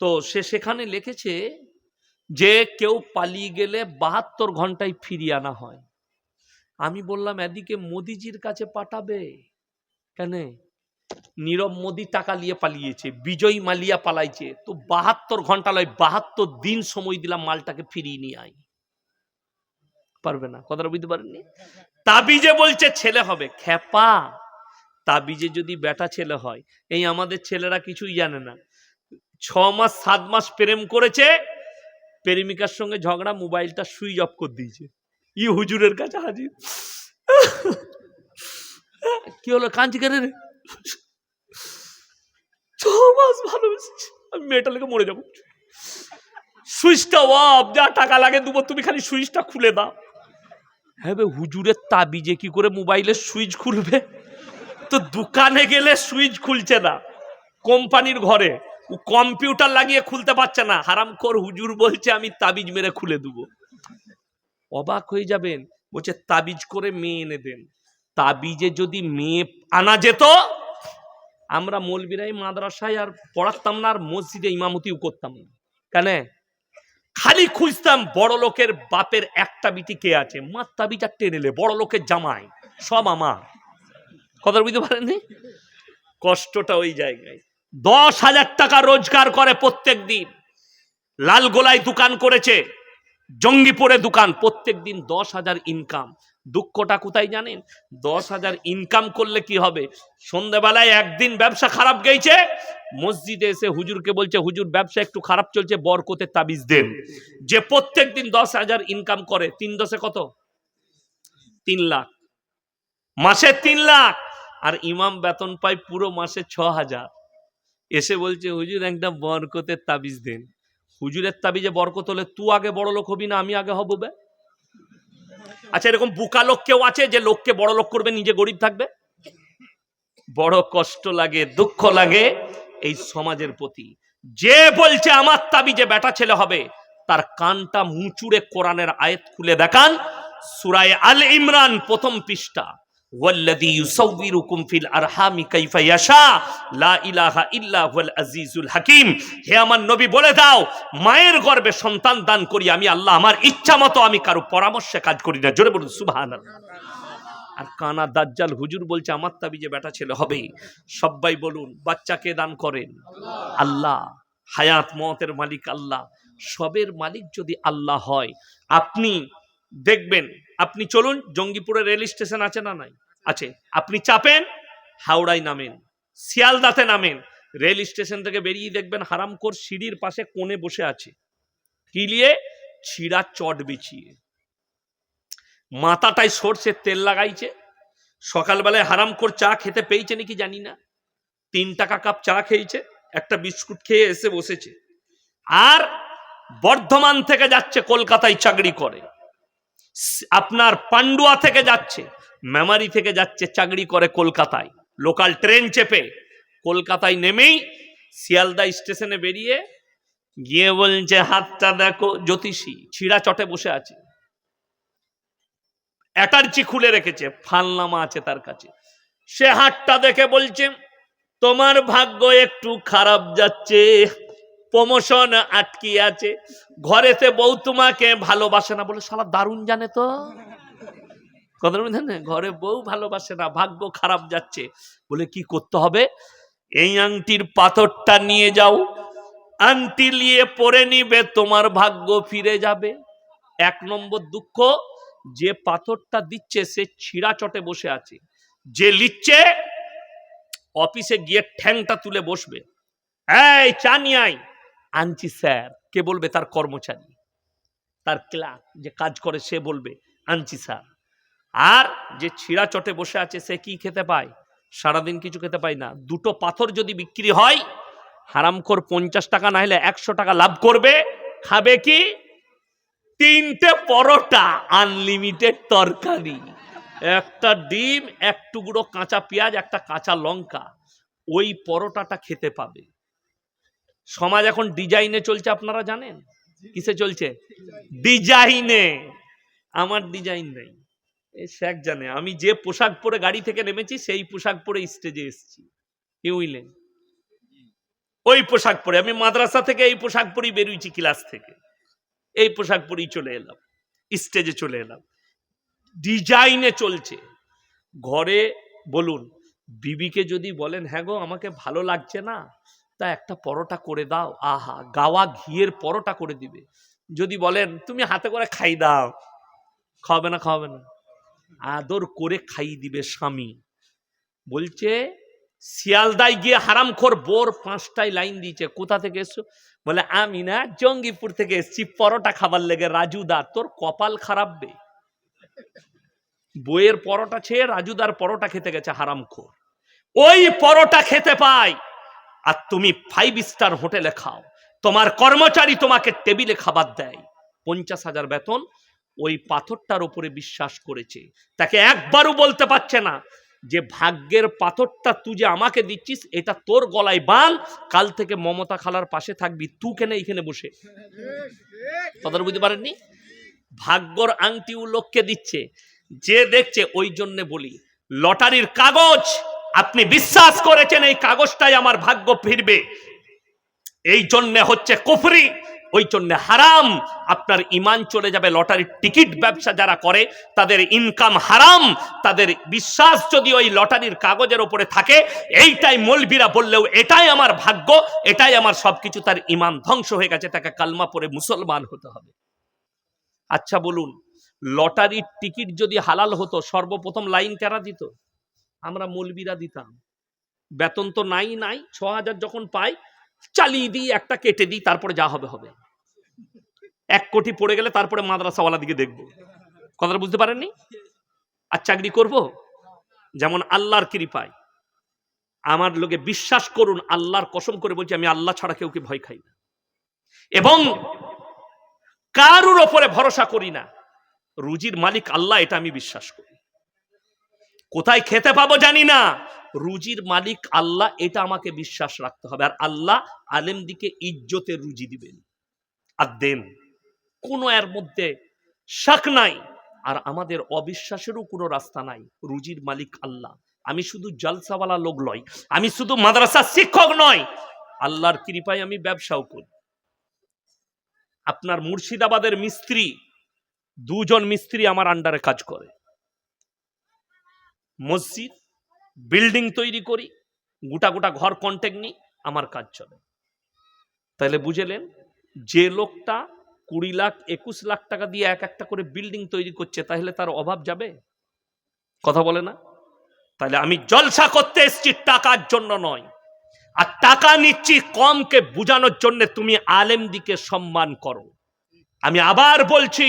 তো, সে সেখানে লিখেছে যে কেউ পালিয়ে গেলে 72 ঘন্টায় ফিরিয়ে আনা হয়। আমি বললাম এদিকে মোদিজির কাছে পাঠাবে কেন? নীরব মোদি টাকা নিয়ে পালিয়েছে, বিজয় মালিয়া পালাইছে, তো 72 ঘন্টা লয় 72 দিন সময় দিলাম মালটাকে ফিরিয়ে নিয়ে আই। পারবে না, কথাটা বুঝতে পারেননি? তাবিজে বলছে ছেলে হবে, খেপা। তাবিজে যদি বেটা ছেলে হয়, এই আমাদের ছেলেরা কিছুই জানে না। 6 মাস 7 মাস প্রেম করেছে, প্রেমিকার সঙ্গে ঝগড়া, মোবাইলটা সুইচ অফ করে দিয়েছে, ই হুজুরের কাছে হাজির। কি হলো, কাঁদছি কেন রে? 6 মাস ভালোবেসেছি, আমি মেয়েটা লেগে মরে যাবো, সুইচটা অফ, যা টাকা লাগে দেবো, তুমি খালি সুইচটা খুলে দাও। হ্যাঁ বে, হুজুরের তাবিজে কি করে মোবাইলের সুইচ খুলবে? তো দোকানে গেলে সুইচ খুলছে না, কোম্পানির ঘরে কম্পিউটার লাগিয়ে খুলতে পারছে না, হারামখোর হুজুর বলছে আমি তাবিজ মেরে খুলে দেবো। অবাক হয়ে যাবেন, বলছে তাবিজ করে মেয়ে এনে দেন। তাবিজে যদি মেয়ে আনা যেত, আমরা মৌলবীরাই মাদ্রাসায় আর পড়াতাম না, আর মসজিদে ইমামতিও করতাম না। কেন? খালি খুঁজতাম বড় লোকের বাপের একটা বিটি কে আছে, মা তাবিজ আর টেনেলে বড় লোকের জামাই সব আমার। কথা বুঝতে পারেননি? কষ্টটা ওই জায়গায়। 10,000 টাকা রোজগার করে প্রত্যেক দিন, লালগোলায় দোকান করেছে, জঙ্গিপুরে দোকান, প্রত্যেক দিন 10,000 ইনকাম। দুঃখটা কোথায় জানেন? 10,000 ইনকাম করলে কি হবে? সন্ধ্যাবেলায় একদিন ব্যবসা খারাপ গেছে, মসজিদে এসে হুজুরকে বলছে হুজুর ব্যবসা একটু খারাপ চলছে, বরকতের তাবিজ দেন। যে প্রত্যেক দিন 10,000 ইনকাম করে, 3 10 কত? 3 লাখ, মাসে 3 লাখ। আর ইমাম বেতন পায় পুরো মাসে 6,000। এসে বলছে হুজুর একটা বরকতের তাবিজ দেন। হুজুরের তাবিজে বরকত হলে তুই আগে বড় লোক হবি না আমি আগে হব বে? আচ্ছা, এরকম বোকা লোক কেউ আছে যে লোককে বড় লোক করবে, নিজে গরিব থাকবে? বড় কষ্ট লাগে, দুঃখ লাগে এই সমাজের প্রতি। যে বলছে আমার তাবিজে বেটা ছেলে হবে, তার কানটা মুচুড়ে কোরআনের আয়াত খুলে দেখান, সূরা আল ইমরান 1ম পৃষ্ঠা, ওয়াল্লাযী ইউসাউবিরুকুম ফিল আরহামি কাইফা ইয়াশা লা ইলাহা ইল্লা হুয়াল আজিজুল হাকিম। হে আমার নবী বলে দাও, মায়ের গর্ভে সন্তান দান করি আমি আল্লাহ, আমার ইচ্ছা মতো, আমি কারো পরামর্শে কাজ করি না। জোরে বলুন সুবহানাল্লাহ। আর কানা দাজ্জাল হুজুর বলছে আমার তাবিজে বেটা ছেলে হবে। সবাই বলুন, বাচ্চাকে দান করেন আল্লাহ, হায়াত মওতের মালিক আল্লাহ, সবের মালিক যদি আল্লাহ হয়, আপনি দেখবেন, আপনি চলুন, জঙ্গিপুরে রেল স্টেশন আছে না নাই? আছে। আপনি চাপেন, হাওড়ায় নামেন, শিয়ালদাতে নামেন, রেল স্টেশন থেকে বেরিয়ে দেখবেন হারামখোর সিঁড়ির পাশে কোণে বসে আছে, কি নিয়ে? ছিঁড়া চট বিছিয়ে, মাথাটায় সরষের তেল লাগাইছে। সকালবেলায় হারামখোর চা খেতে পেয়েছে নাকি জানি না, 3 টাকা কাপ চা খেয়েছে, একটা বিস্কুট খেয়ে এসে বসেছে। আর বর্ধমান থেকে যাচ্ছে কলকাতায় চাকরি করে, আপনার পান্ডুয়া থেকে যাচ্ছে, মেমারি থেকে যাচ্ছে চাকরি করে কলকাতায়, লোকাল ট্রেন চেপে কলকাতায় নেমেই শিয়ালদা স্টেশনে বেরিয়ে গিয়ে বলছে হাতটা দেখো, জ্যোতিষী ছিঁড়া চটে বসে আছে, অ্যাটার্জি খুলে রেখেছে, ফালনামা আছে তার কাছে। সে হাতটা দেখে বলছে তোমার ভাগ্য একটু খারাপ যাচ্ছে, প্রমোশন আটকে আছে, ঘরেতে বউ তোমাকে ভালোবাসে না। বলে শালা দারুণ জানে তো, কথা জানে, ঘরে বউ ভালোবাসে না, ভাগ্য খারাপ যাচ্ছে। বলে কি করতে হবে? এই আংটির পাথরটা নিয়ে যাও, আংটি নিয়ে পরে নিবে, তোমার ভাগ্য ফিরে যাবে। 1 নম্বর দুঃখ, যে পাথরটা দিচ্ছে সে ছিঁড়া চটে বসে আছে, যে লিখছে অফিসে গিয়ে ঠ্যাংটা তুলে বসবে, এই চা নিয়ে আয়, আনছি স্যার। কে বলবে? তার কর্মচারী, তার ক্লার্ক যে কাজ করে সে বলবে আনছি স্যার। আর যে ছিঁড়া চটে বসে আছে সে কি খেতে পায়? সারাদিন কিছু খেতে পাই না। দুটো পাথর যদি বিক্রি হয়, হারামখোর 50 টাকা না হলে 100 টাকা লাভ করবে। খাবে কি? 3টে পরোটা, আনলিমিটেড তরকারি, একটা ডিম, এক টুকরো কাঁচা পেঁয়াজ, একটা কাঁচা লঙ্কা, ওই পরোটাটা খেতে পাবে। সমাজ এখন ডিজাইনে চলছে, আপনারা জানেন কিসে চলছে? ডিজাইনে। আমার ডিজাইন নেই, এই শেখ জানে। আমি যে পোশাক পরে গাড়ি থেকে নেমেছি সেই পোশাক পরে স্টেজে এসেছি, কি বুঝলেন? ওই পোশাক পরে আমি মাদ্রাসা থেকে এই পোশাক পরেই বেরিয়েছি, ক্লাস থেকে এই পোশাক পরেই চলে এলাম, স্টেজে চলে এলাম। ডিজাইনে চলছে। ঘরে বলুন, বিবিকে যদি বলেন হ্যাঁ গো আমাকে ভালো লাগছে না, তা একটা পরোটা করে দাও, আহা, গাওয়া ঘিয়ের পরোটা করে দিবে। যদি বলেন তুমি হাতে করে খাই দাও, খাওয়াবে না? খাওয়াবে না? আদর করে খাই দিবে স্বামী। বলছে শিয়ালদায় গিয়ে হারামখোর বোর 5টায় লাইন দিয়েছে, কোথা থেকে এসছো? বলে আমি না জঙ্গিপুর থেকে এসছি পরোটা খাবার লেগে। রাজুদা, তোর কপাল খারাপ বে, বইয়ের পরোটা ছেড়ে রাজুদার পরোটা খেতে গেছে হারামখোর। ওই পরোটা খেতে পাই আর তুমি 5 স্টার হোটেলে খাও, তোমার কর্মচারী তোমাকে টেবিলে খাবার দেয়, 50,000 বেতন। ওই পাথরটার উপরে বিশ্বাস করেছে, তাকে একবারও বলতে পারছে না যে ভাগ্যের পাথরটা তুই যে আমাকে দিচ্ছিস এটা তোর গলায় বাঁধ, কাল থেকে মমতা খালার পাশে থাকবি, তুই কেন এইখানে বসে? কথা বুঝতে পারেননি? ভাগ্যর আংটি ও লোককে দিচ্ছে, যে দেখছে। ওই জন্য বলি, লটারির কাগজ আপনি বিশ্বাস করেছেন এই কাগজটাই আমার ভাগ্য ফিরবে, এই জন্য হচ্ছে কুফরি, ওই জন্য হারাম, আপনার ঈমান চলে যাবে। লটারির টিকিট ব্যবসা যারা করে তাদের ইনকাম হারাম, তাদের বিশ্বাস যদি ওই লটারির কাগজের উপরে থাকে, এইটাই মৌলবীরা বললেও এটাই আমার ভাগ্য, এটাই আমার সবকিছু, তার ঈমান ধ্বংস হয়ে গেছে, তাকে কালমা পড়ে মুসলমান হতে হবে। আচ্ছা বলুন, লটারির টিকিট যদি হালাল হতো, সর্বপ্রথম লাইন কারা দিত? আমরা মৌলবীরা দিতাম। বেতন তো নাই, 6,000 যখন পাই চালিয়ে দিই, একটা কেটে দিই, তারপরে যা হবে হবে। 1 কোটি পড়ে গেলে তারপরে মাদ্রাসাওয়ালা দিকে দেখবো। কথাটা বুঝতে পারেননি? আর চাকরি করব? যেমন আল্লাহর কৃপায় আমার লোকে, বিশ্বাস করুন, আল্লাহর কসম করে বলছি, আমি আল্লাহ ছাড়া কেউকে ভয় খাই না এবং কারুর ওপরে ভরসা করি না। রুজির মালিক আল্লাহ, এটা আমি বিশ্বাস করি। কোথায় খেতে পাবো জানি না, রুজির মালিক আল্লাহ, এটা আমাকে বিশ্বাস রাখতে হবে। আর আল্লাহ আলেম দিকে ইজ্জতের রুজি দিবেন আর দেন, কোনো এর মধ্যে শাক নাই। আর আমাদের অবিশ্বাসেরও কোনো রাস্তা নাই। রুজির মালিক আল্লাহ। আমি শুধু জলসাওয়ালা লোক নয়, আমি শুধু মাদ্রাসার শিক্ষক নয়, আল্লাহর কৃপায় আমি ব্যবসাও করি। আপনার মুর্শিদাবাদের মিস্ত্রি, 2 জন মিস্ত্রি আমার আন্ডারে কাজ করে। মসজিদ বিল্ডিং তৈরি করি, গোটা গোটা ঘর কন্ট্যাক্ট নিই, আমার কাজ চলে। তাহলে বুঝলেন, যে লোকটা 20 লাখ 21 লাখ টাকা দিয়ে এক একটা করে বিল্ডিং তৈরি করছে, তাহলে তার অভাব যাবে? কথা বলে না? তাহলে আমি জলসা করতে এসেছি টাকার জন্য নয়, আর টাকা নিচ্ছি কমকে বুঝানোর জন্য। তুমি আলেম দিকে সম্মান করো। আমি আবার বলছি,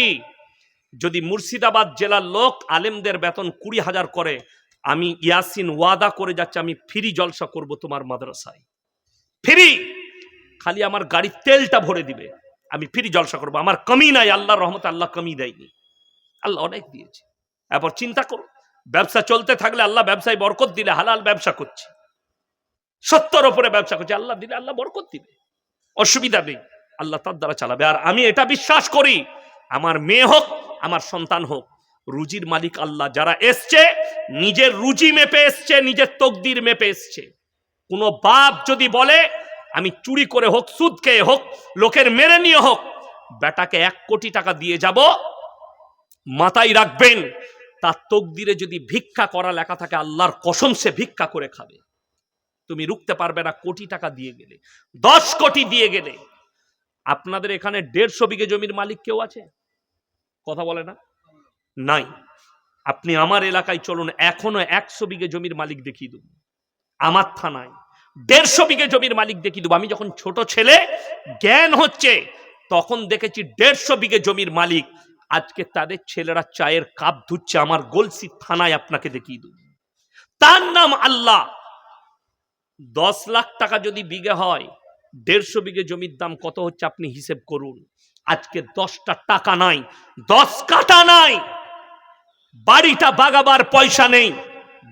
যদি মুর্শিদাবাদ জেলার লোক আলেমদের বেতন 20,000 করে, আমি ইয়াসিন ওয়াদা করে যাচ্ছি, আমি ফ্রি জলসা করব তোমার মাদ্রাসায়, ফ্রি। খালি আমার গাড়ির তেলটা ভরে দিবে, আমি ফ্রি জলসা করবো। আমার কমি নাই, আল্লাহর রহমতে আল্লাহ কমি দেয়নি, আল্লাহ অনেক দিয়েছে। এরপর চিন্তা করো, ব্যবসা চলতে থাকলে আল্লাহ ব্যবসায় বরকত দিলে, হালাল ব্যবসা করছি, 70 উপরে ব্যবসা করছি, আল্লাহ দিলে আল্লাহ বরকত দিবে, অসুবিধা নেই, আল্লাহ তার দ্বারা চালাবে। আর আমি এটা বিশ্বাস করি, আমার মেয়ে হোক আমার সন্তান হোক, রুজির মালিক আল্লাহ। যারা এসছে নিজের রুজি মেপে এসছে, নিজের তকদির মেপে এসছে। কোন বাপ যদি বলে আমি চুরি করে হোক, সুদ খেয়ে হোক, লোকের মেরে নিয়ে হোক, বেটাকে 1 কোটি টাকা দিয়ে যাব, মাথায় রাখবেন, তার তকদিরে যদি ভিক্ষা করা লেখা থাকে, আল্লাহর কসম সে ভিক্ষা করে খাবে। তুমি রুখতে পারবে না। কোটি টাকা দিয়ে গেলে, 10 কোটি দিয়ে গেলে। আপনাদের এখানে 150 বিঘে জমির মালিক কেউ আছে? কথা বলে না? নাই। আপনি আমার এলাকায় চলুন, এখনো 100 বিঘে জমির মালিক দেখিয়ে দেব। আমার থানায় 150 বিঘে জমির মালিক দেখিয়ে দেব। আমি যখন ছোট ছেলে, জ্ঞান হচ্ছে, তখন দেখেছি 150 বিঘে জমির মালিক। আজকে তাদের ছেলেরা চায়ের কাপ ধুচ্ছে, আমার গলসি থানায় আপনাকে দেখিয়ে দেব। তার নাম আল্লাহ। 10 লাখ টাকা যদি বিঘে হয়, 150 বিঘে জমির দাম কত হচ্ছে আপনি হিসেব করুন। আজকে 10টা টাকা নাই, 10 কাটা নাই, বাড়িটা বাগাবার পয়সা নেই,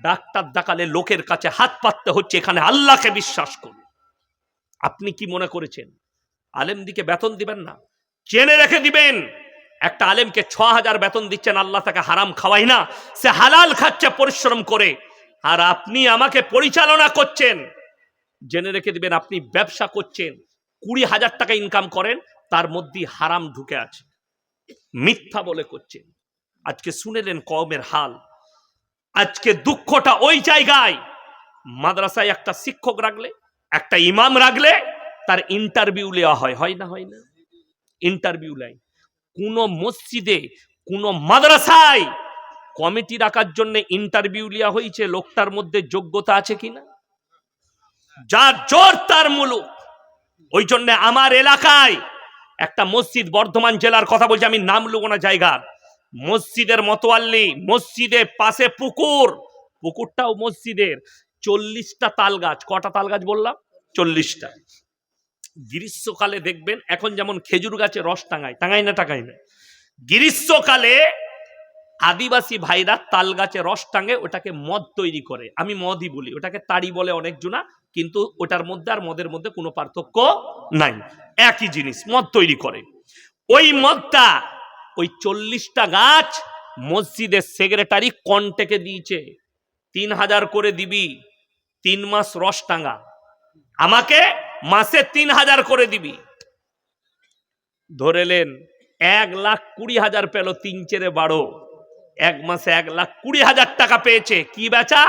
ডাক্তার দেখালে লোকের কাছে হাত পাততে হচ্ছে। এখানে আল্লাহকে বিশ্বাস করুন। আপনি কি মনে করেছেন আলেম দিকে বেতন দিবেন না? জেনে রেখে দিবেন, একটা আলেমকে 6000 বেতন দিচ্ছেন, আল্লাহ তাকে হারাম খাওয়াই না, সে হালাল খাচ্ছে পরিশ্রম করে। আর আপনি আমাকে পরিচালনা করছেন, জেনে রেখে দিবেন আপনি ব্যবসা করছেন, 20,000 টাকা ইনকাম করেন, তার মধ্যে হারাম ঢুকে আছে, মিথ্যা বলে করছেন। আজকে শুনেলেন কওমের হাল। আজকে দুঃখটা ওই জায়গায়, মাদ্রাসায় একটা শিক্ষক রাখলে, একটা ইমাম রাখলে তার ইন্টারভিউ নেওয়া হয়, হয় না? হয় না? ইন্টারভিউ নেয়। কোন মসজিদে, কোন মাদ্রাসায় কমিটি রাখার জন্য ইন্টারভিউ নেওয়া হয়েছে লোকটার মধ্যে যোগ্যতা আছে কিনা? যার জোর তার মুলুক। ওই জন্য আমার এলাকায় একটা মসজিদ, বর্ধমান জেলার কথা বলছি, আমি নাম লুব না জায়গার, মসজিদের মতোয়াল্লি, মসজিদের পাশে পুকুর, পুকুরটাও মসজিদের, 40টা তাল গাছ। কটা তাল গাছ বললাম? 40টা। গ্রীষ্মকালে দেখবেন এখন যেমন খেজুর গাছে রস টাঙায়, টাঙায় না? টাঙায় না? গ্রীষ্মকালে আদিবাসী ভাইরা তাল গাছে রস টাঙে, ওটাকে মদ তৈরি করে। আমি মদই বলি, ওটাকে তাড়ি বলে অনেকজনা, কিন্তু ওটার মধ্যে আর মদের মধ্যে কোনো পার্থক্য নাই, একই জিনিস, মদ তৈরি করে। ওই মদটা, ওই 40টা গাছ মসজিদের সেক্রেটারি কন্টেকে দিয়েছে, 3000 করে দিবি, 3 মাস রস টাঙা, আমাকে মাসে 3000 করে দিবি। ধরেলেন 1,20,000 পেল, 3×4 1 মাসে 1,20,000 টাকা পেয়েছে। কি বেচা?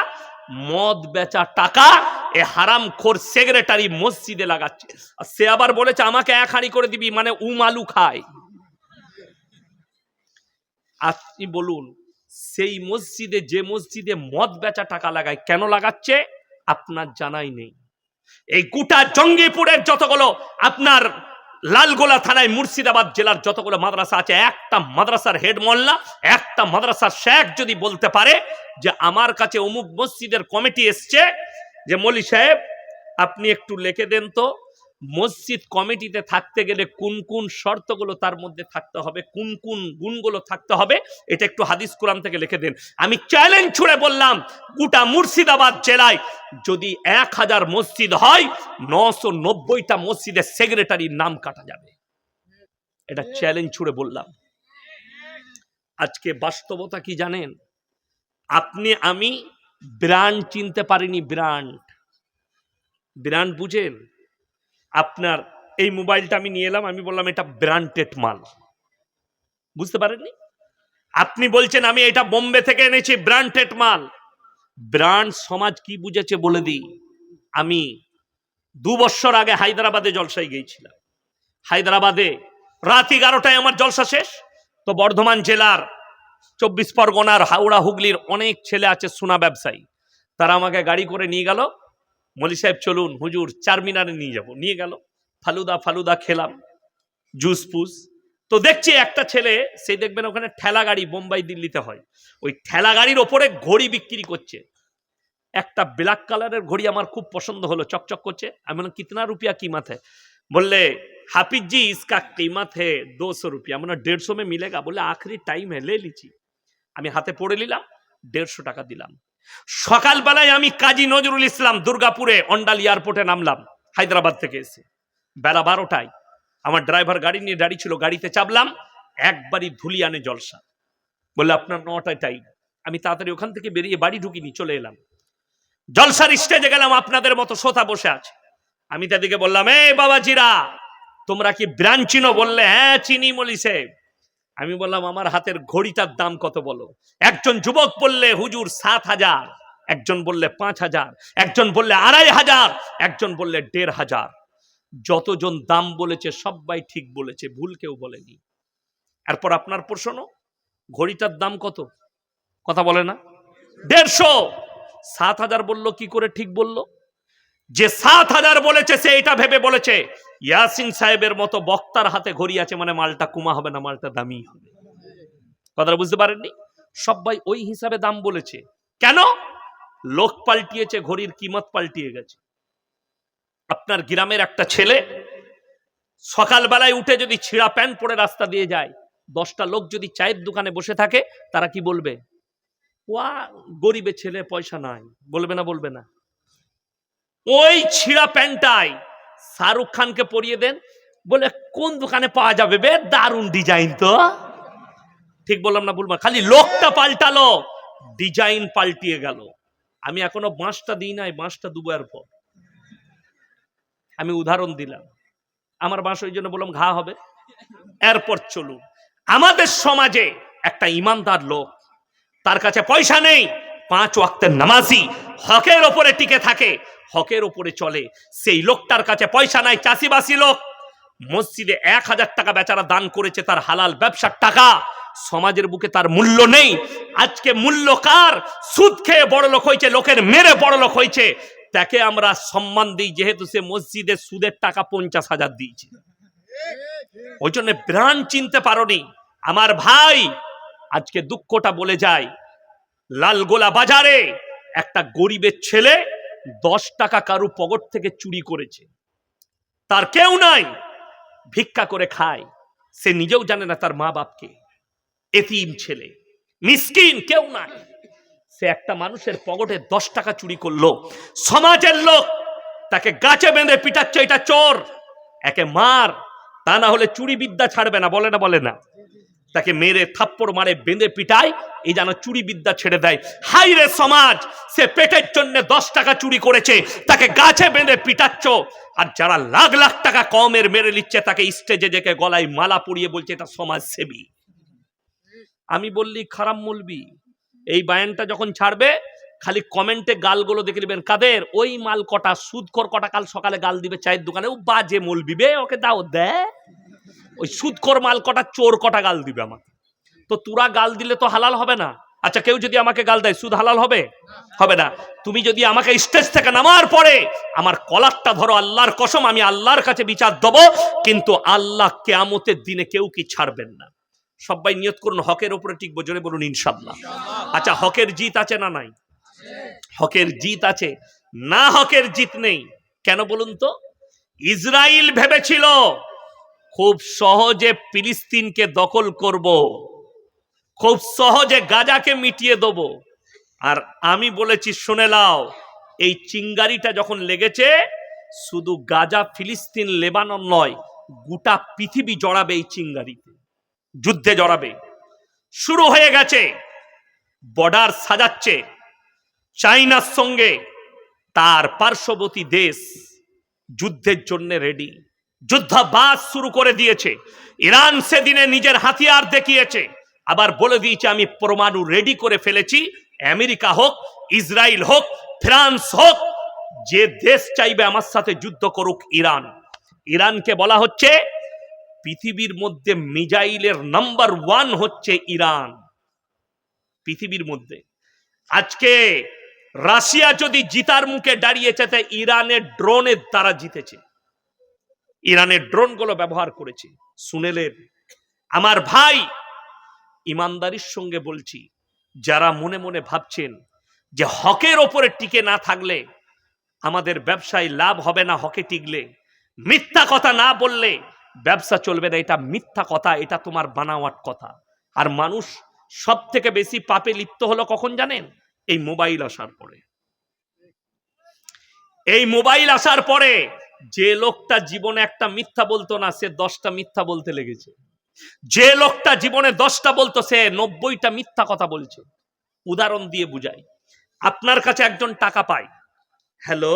মদ বেচা টাকা এ হারামখোর সেক্রেটারি মসজিদে লাগাচ্ছে। আর সে আবার বলেছে আমাকে 1 হাঁড়ি করে দিবি, মানে আলু খায়। আপনি বলুন, সেই মসজিদে, যে মসজিদে মদ বেচা টাকা লাগায়, কেন লাগাচ্ছে আপনার জানাই নেই। এই গোটা জঙ্গিপুরের যতগুলো, আপনার লালগোলা থানায় মুর্শিদাবাদ জেলার যতগুলো মাদ্রাসা আছে, একটা মাদ্রাসার হেড মোল্লা, একটা মাদ্রাসার শেখ যদি বলতে পারে যে আমার কাছে অমুক মসজিদের কমিটি এসছে, যে মৌলী সাহেব আপনি একটু লিখে দেন তো, মসজিদ কমিটিতে থাকতে গেলে কোন কোন শর্তগুলো তার মধ্যে থাকতে হবে, কোন কোন গুণগুলো থাকতে হবে, এটা একটু হাদিস কোরআন থেকে লিখে দেন। আমি চ্যালেঞ্জ ছুড়ে বললাম, গোটা মুর্শিদাবাদ জেলায় যদি 1000 মসজিদ হয়, 990টা মসজিদের সেক্রেটারির নাম কাটা যাবে। এটা চ্যালেঞ্জ ছুড়ে বললাম। আজকে বাস্তবতা কি জানেন? আপনি আমি ব্র্যান্ড চিনতে পারিনি। ব্র্যান্ড বুঝেন? আপনার এই মোবাইলটা আমি নিয়ে এলাম, আমি বললাম এটা ব্র্যান্ডেড মাল, বুঝতে পারেননি? আপনি বলছেন আমি এটা বোম্বে থেকে এনেছি, ব্র্যান্ডেড মাল। ব্র্যান্ড সমাজ কি বুঝেছে বলে দিই। আমি 2 বছর আগে হায়দ্রাবাদে জলসায় গিয়েছিলাম। হায়দ্রাবাদে রাত 11টায় আমার জলসা শেষ। তো বর্ধমান জেলার 24 পরগনার, হাওড়া হুগলির অনেক ছেলে আছে সোনা ব্যবসায়ী, তারা আমাকে গাড়ি করে নিয়ে গেল, মৌলী সাহেব চলুন হুজুর চারমিনারে নিয়ে যাব। নিয়ে গেল, ফালুদা খেলাম, জুস ফুস। তো দেখছি একটা ছেলে, সেই দেখবেন ওখানে ঠেলা গাড়ি, বোম্বাই দিল্লিতে হয়, ওই ঠেলা গাড়ির ওপরে ঘড়ি বিক্রি করছে। একটা ব্ল্যাক কালারের ঘড়ি আমার খুব পছন্দ হলো, চকচক করছে। আমি বললাম কিতনা রুপিয়া कीमत है? বললে हाफिज जी इसका कीमत है 200 रुपया। মানে 150 में मिलेगा? বলে আখরি টাইম है, ले लीजिए। আমি হাতে পড়ে নিলাম, 150 টাকা দিলাম। সকালবেলায় আমি কাজী নজরুল ইসলাম দুর্গাপুরে অন্ডাল এয়ারপোর্টে নামলাম হায়দ্রাবাদ থেকে এসে, বেলা 12টায়। আমার ড্রাইভার গাড়ি নিয়ে দাঁড়িয়ে ছিল, গাড়িতে চাপলাম, একবারই ধুলিয়ানে জলসা। বললে আপনার 9টায় টাইম। আমি তাড়াতাড়ি ওখান থেকে বেরিয়ে বাড়ি ঢুকিনি, চলে এলাম। জলসার স্টেজে গেলাম, আপনাদের মতো শ্রোতা বসে আছে। আমি তাদেরকে বললাম, এই বাবাজিরা তোমরা কি ব্র্যান্ড চিনো? বললে হ্যাঁ চিনি মৌলী সাহেব। আমি বললাম আমার হাতের ঘড়িটার দাম কত বলো। একজন যুবক বললে হুজুর 7,000, একজন বললে 5,000, একজন বললে 2,500, একজন বললে 1,500। যতজন দাম বলেছে সবাই ঠিক বলেছে, ভুল কেউ বলেনি। এরপর আপনার প্রশ্ন, ঘড়িটার দাম কত? কথা বলে না? 150। 7,000 বললো, কি করে ঠিক বললো? যে 7,000 বলেছে সে এটা ভেবে বলেছে ইয়াসিন সাহেবের মতো বক্তার হাতে ঘড়ি আছে, মানে মালটা কুমা হবে না, মালটা দামি হবে। কথাটা বুঝতে পারেননি? সবাই ওই হিসাবে দাম বলেছে। কেন? লোক পাল্টিয়েছে, ঘড়ির কিমত পাল্টিয়ে গেছে। আপনার গ্রামের একটা ছেলে সকালবেলায় উঠে যদি ছিঁড়া প্যান্ট পরে রাস্তা দিয়ে যায়, 10টা লোক যদি চায়ের দোকানে বসে থাকে, তারা কি বলবে? ওয়া গরিবের ছেলে, পয়সা নাই। বলবে না? বলবে না? ওই ছিঁড়া প্যান্টটাই শাহরুখ খানকে পরিয়ে দেন, বলে কোন দোকানে পাওয়া যাবে বে, দারুণ ডিজাইন তো। ঠিক বললাম না? বলবো? খালি লোকটা পাল্টালো, ডিজাইন পাল্টিয়ে গেল। আমি এখনো বাঁশটা দিই নাই, বাঁশটা দুবার পর আমি উদাহরণ দিলাম। আমার বাঁশ ওই জন্য বললাম ঘা হবে। এরপর চলুন, আমাদের সমাজে একটা ইমানদার লোক, তার কাছে পয়সা নেই, 5 ওয়াক্তের নামাজি, হকের ওপরে টিকে থাকে, হকের ওপরে চলে, সেই লোকটার কাছে পয়সা নাই, চাষিবাসী লোক, মসজিদে 1000 টাকা বেচারা দান করেছে, তার হালাল ব্যবসার টাকা, সমাজের বুকে তার মূল্য নেই। আজকে মূল্য কার? সুদ খেয়ে বড় লোক হয়েছে, লোকের মেরে বড় লোক হয়েছে, তাকে আমরা সম্মান দিই, যেহেতু সে মসজিদে সুদের টাকা 50,000 দিয়েছে। ওই জন্য ব্র্যান্ড চিনতে পারোনি। আমার ভাই, আজকে দুঃখটা বলে যায়, লালগোলা বাজারে একটা গরিবের ছেলে 10 টাকা কারু পকেট থেকে চুরি করেছে, তার কেউ নাই, ভিক্ষা করে খায়, সে নিজেও জানে না তার মা বাপকে, এতিম ছেলে, মিসকিন, কেউ নাই, সে একটা মানুষের পকেটে 10 টাকা চুরি করলো। সমাজের লোক তাকে গাছে বেঁধে পিটাচ্ছে, এটা চোর, একে মার, তা না হলে চুরি বিদ্যা ছাড়বে না। বলে না? বলে না? তাকে মেরে থাপ্পড় মারে, বেঁধে পিটায়, এই যেন চুরি বিদ্যা ছেড়ে দেয়। হাই রে সমাজ, সে পেটের জন্য 10 টাকা চুরি করেছে, তাকে গাছে বেঁধে পিটাচ্ছ, আর যারা লাখ লাখ টাকা কমের মেরে নিচ্ছে, তাকে স্টেজে ডেকে গলায় মালা পরিয়ে বলছে এটা সমাজসেবী। আমি বললি খারাপ মলবি, এই বায়ানটা যখন ছাড়বে, খালি কমেন্টে গালগুলো দেখে নেবেন, কাদের? ওই মাল কটা, সুদখোর কটা কাল সকালে গাল দিবে চায়ের দোকানে, ও বাজে মলবি বে, ওকে দাও দেয়, ওই সুদখোর মাল কটা, চোর কটা গাল দিবে আমাকে। তো তোরা গাল দিলে তো হালাল হবে না। আচ্ছা, কেউ যদি আমাকে গাল দেয়, সুদ হালাল হবে? হবে না। তুমি যদি আমাকে স্টেজ থেকে নামার পরে আমার কলারটা ধরো, আল্লাহর কসম আমি আল্লাহর কাছে বিচার দেব, কিন্তু আল্লাহ কিয়ামতের দিনে কেউ কি ছাড়বেন না। সবাই নিয়ত করুন, হকের উপরে টিকবো, জোরে বলুন ইনশাআল্লাহ। আচ্ছা, হকের জিত আছে না নাই? হকের জিত আছে না, হকের জিত নেই। কেন বলুন তো? ইসরায়েল ভেবেছিল খুব সহজে ফিলিস্তিনকে দখল করব, খুব সহজে গাজাকে মিটিয়ে দেব। আর আমি বলেছি, শুনে নাও, এই চিঙ্গারিটা যখন লেগেছে, শুধু গাজা, ফিলিস্তিন, লেবানন নয়, গোটা পৃথিবী জড়াবে এই চিঙ্গারিতে, যুদ্ধে জড়াবে। শুরু হয়ে গেছে, বর্ডার সাজাচ্ছে চাইনার সঙ্গে, তার পার্শ্ববর্তী দেশ যুদ্ধের জন্য রেডি, যুদ্ধাভ্যাস শুরু করে দিয়েছে। ইরান সেদিনে নিজের হাতিয়ার দেখিয়েছে, আবার বলে দিয়েছে আমি পরমাণু রেডি করে ফেলেছি। আমেরিকা হোক, ইসরায়েল হোক, ফ্রান্স হোক, যে দেশ চাইবে আমার সাথে যুদ্ধ করুক। ইরানকে বলা হচ্ছে পৃথিবীর মধ্যে মিসাইলের নাম্বার 1 হচ্ছে ইরান, পৃথিবীর মধ্যে। আজকে রাশিয়া যদি জিতার মুখে দাঁড়িয়েছে, তাই ইরানের ড্রোনের দ্বারা জিতেছে, ইরানের ড্রোনগুলো ব্যবহার করেছে। শুনেলেন আমার ভাই, ইমানদারির সঙ্গে বলছি, যারা মনে মনে ভাবছেন যে হকের ওপরে টিকে না থাকলে আমাদের ব্যবসায় লাভ হবে না, হকে টিকলে, মিথ্যা কথা না বললে ব্যবসা চলবে না, এটা মিথ্যা কথা, এটা তোমার বানাওয়াট কথা। আর মানুষ সব থেকে বেশি পাপে লিপ্ত হলো কখন জানেন? এই মোবাইল আসার পরে। এই মোবাইল আসার পরে যে লোকটা জীবনে একটা মিথ্যা বলতো না, সে 10টা মিথ্যা বলতে লেগেছে। যে লোকটা জীবনে 10টা বলতো, সে 90টা মিথ্যা কথা বলছে। উদাহরণ দিয়ে বুঝাই। আপনার কাছে একজন টাকা পায়, হ্যালো,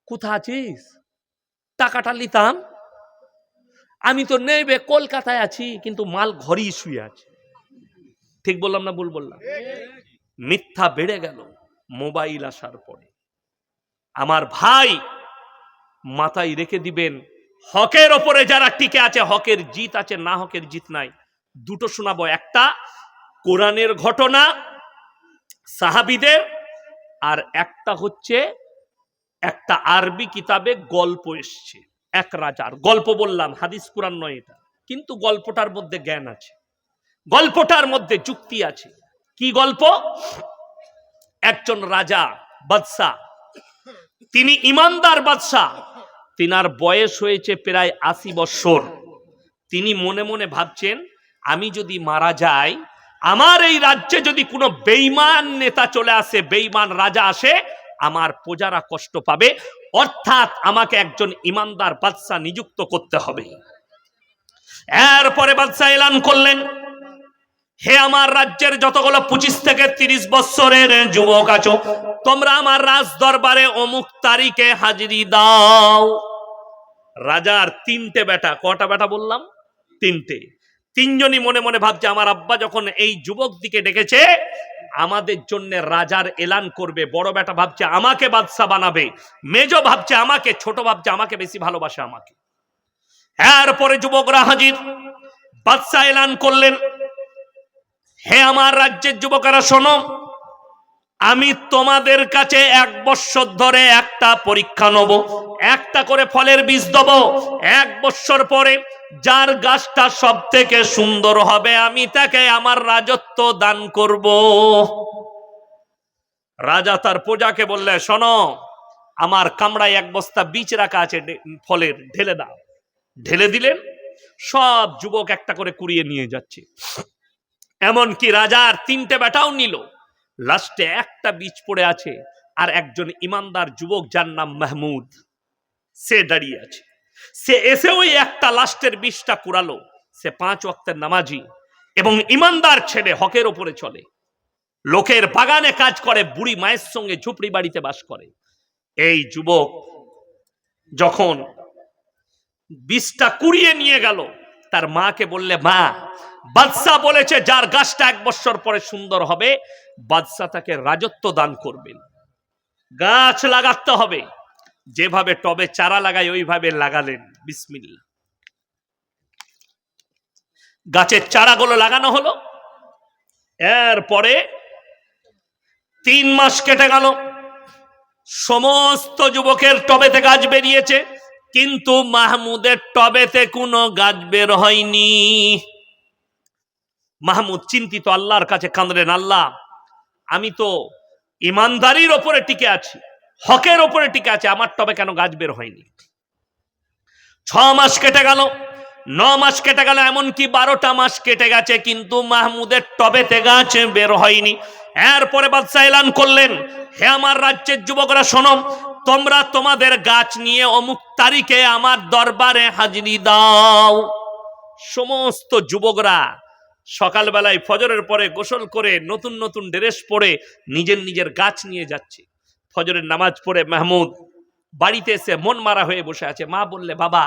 কোথা আছিস? টাকাটা নিতাম। আমি তো নেবে কলকাতায় আছি, কিন্তু মাল ঘরেই শুয়ে আছে। ঠিক বললাম না ভুল বললাম? মিথ্যা বেড়ে গেল মোবাইল আসার পরে। আমার ভাই, মাথায় রেখে দিবেন, হকের ওপরে যারা টিকে আছে, হকের জিত আছে, না হকের জিত নাই। দুটো শোনাবো, একটা কোরআনের ঘটনা সাহাবীদের, আর একটা হচ্ছে একটা আরবি কিতাবে গল্প এসছে, এক রাজার গল্প। বললাম হাদিস কোরআন নয় এটা, কিন্তু গল্পটার মধ্যে জ্ঞান আছে, গল্পটার মধ্যে যুক্তি আছে। কি গল্প? একজন রাজা বাদশাহ, তিনি ইমানদার বাদশাহ, তিনার বয়স হয়েছে প্রায় ৮০ বৎসর। তিনি মনে মনে ভাবছেন, আমি যদি মারা যাই, আমার এই রাজ্যে যদি কোনো বেঈমান নেতা চলে আসে, বেঈমান রাজা আসে, আমার প্রজারা কষ্ট পাবে, অর্থাৎ আমাকে একজন ইমানদার বাদশাহ নিযুক্ত করতে হবে। এরপরে বাদশাহ এলান করলেন, হে আমার রাজ্যের যতগুলো ২৫ থেকে ৩০ বৎসরের যুবক আছো, তোমরা আমার রাজ দরবারে অমুক তারিখে হাজিরি দাও। রাজার ৩টে বেটা, কটা বেটা বললাম? ৩টে। তিনজনই মনে মনে ভাবছে, আমার আব্বা যখন এই যুবক দিকে ডেকেছে, আমাদের জন্য রাজার এলান করবে। বড় বেটা ভাবছে আমাকে বাদশা বানাবে, মেজো ভাবছে আমাকে, ছোট ভাবছে আমাকে বেশি ভালোবাসে আমাকে। এরপরে যুবকরা হাজির, বাদশা এলান করলেন, হে আমার রাজ্যের যুবকেরা শোনো, আমি তোমাদের কাছে ১ বৎসর ধরে একটা পরীক্ষা নেব, একটা করে ফলের বীজ দেব। ১ বৎসর পরে যার গাছটা সব থেকে সুন্দর হবে, আমি তাকে আমার রাজত্ব দান করব। রাজা তার প্রজাকে বললে, শোনো, আমার কামড়ায় ১ বস্তা বীজ রাখা আছে ফলের, ঢেলে দাও। ঢেলে দিলেন, সব যুবক একটা করে কুড়িয়ে নিয়ে যাচ্ছে। এমনকি রাজার ৩টে বেটাও নিল। লাস্টে একটা বীজ পড়ে আছে, আর একজন ইমানদার যুবক যার নাম মাহমুদ, সে দাঁড়িয়ে আছে। সে এসে ওই একটা লাস্টের বীজটা কুড়ালো। সে ৫ ওয়াক্তের নামাজি এবং ইমানদার ছেলে, হকের ওপরে চলে, লোকের বাগানে কাজ করে, বুড়ি মায়ের সঙ্গে ঝুপড়ি বাড়িতে বাস করে। এই যুবক যখন বীজটা কুড়িয়ে নিয়ে গেল, তার মাকে বললে, মা, বাদশা বলেছে যার গাছটা ১ বৎসর পরে সুন্দর হবে, বাদশা তাকে রাজত্ব দান করবেন। গাছ লাগাতে হবে, যেভাবে টবে চারা লাগায় ওইভাবে লাগালেন। বিসমিল্লাহ। গাছের চারাগুলো লাগানো হলো। এরপরে ৩ মাস কেটে গেল, সমস্ত যুবকের টবেতে গাছ বেরিয়েছে, কিন্তু মাহমুদের টবেতে কোনো গাছ বের হয়নি। মাহমুদ চিন্তিত, আল্লাহর কাছে কাঁদলেন, আল্লাহ, আমি তো ইমানদারির ওপরে টিকে আছি, হকের ওপরে টিকে আছে, আমার টবে কেন গাছ বের হয়নি? ৬ মাস কেটে গেল, ৯ মাস কেটে গেল, এমনকি ১২টা মাস কেটে গেছে, কিন্তু মাহমুদের টবেতে গাছ বের হয়নি। এরপরে বাদশা এলান করলেন, হে আমার রাজ্যের যুবকরা শোনো, তোমরা তোমাদের গাছ নিয়ে অমুক তারিখে আমার দরবারে হাজিরি দাও। সমস্ত যুবকরা সকালবেলায় ফজরের পরে গোসল করে নতুন নতুন ড্রেস পরে নিজের নিজের গাছ নিয়ে যাচ্ছে। ফজরের নামাজ পড়ে মাহমুদ বাড়িতে এসে মন মারা হয়ে বসে আছে। মা বললে, বাবা,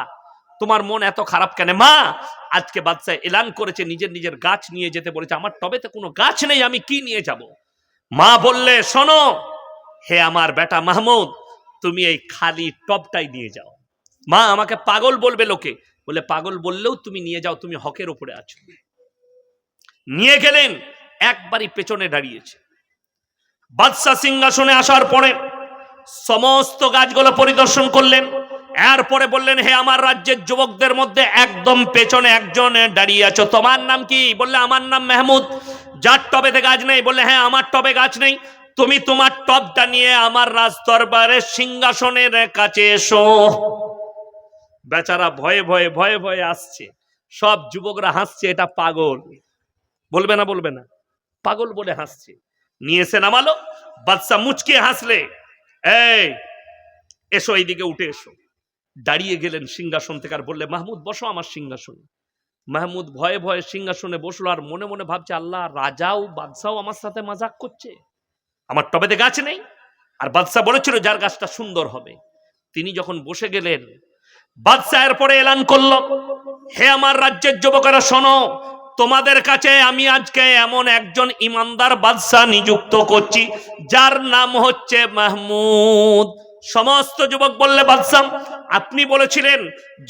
তোমার মন এত খারাপ কেন? মা, আজকে বাদশা এলান করেছে নিজের নিজের গাছ নিয়ে যেতে বলেছে, আমার টবেতে কোনো গাছ নেই, আমি কি নিয়ে যাব? মা বললে, শোনো, হে আমার বেটা মাহমুদ, তুমি এই খালি টবটাই নিয়ে যাও। মা, আমাকে পাগল বলবে লোকে। বলে, পাগল বললেও তুমি নিয়ে যাও, তুমি হকের উপরে আছো। নিয়ে গেলেন, একবারই পেছনে দাঁড়িয়েছে। বাদশা সিংহাসনে আসার পরে সমস্ত গাছগুলো পরিদর্শন করলেন। এরপরে বললেন, হে আমার রাজ্যের যুবকদের মধ্যে একদম পেছনে একজন দাঁড়িয়ে আছো, তোমার নাম কি? বললে, আমার নাম মাহমুদ। যার টবেতে গাছ নেই? বললে, হ্যাঁ, আমার টবে গাছ নেই। তুমি তোমার টবটা নিয়ে আমার রাজ দরবারের সিংহাসনের কাছে এসো। বেচারা ভয়ে ভয়ে ভয়ে ভয়ে আসছে। সব যুবকরা হাসছে, এটা পাগল। বলবে না, বলবে না, পাগল বলে হাসছে। নিয়ে এসে নামালো। বাদশা মুচকে হাসলে, এই এসো, এইদিকে উঠে এসো। দাঁড়িয়ে গেলেন সিংহাসন থেকে, আর বললে, মাহমুদ, বসো আমার সিংহাসনে। মাহমুদ ভয়ে ভয়ে সিংহাসনে বসলো, আর মনে মনে ভাবছে, আল্লাহ, রাজাও বাদশাও আমার সাথে মজাক করছে, আমার টবেতে গাছ নেই, আর বাদশা বলেছিল যার গাছটা সুন্দর হবে। তিনি যখন বসে গেলেন, বাদশা এরপরে এলান করলো, হে আমার রাজ্যের যুবকেরা শোনো, তোমাদের কাছে আমি আজকে এমন একজন ইমানদার বাদশা নিযুক্ত করছি, যার নাম হচ্ছে মাহমুদ। সমস্ত যুবক বললে, বাদশা, আপনি বলেছিলেন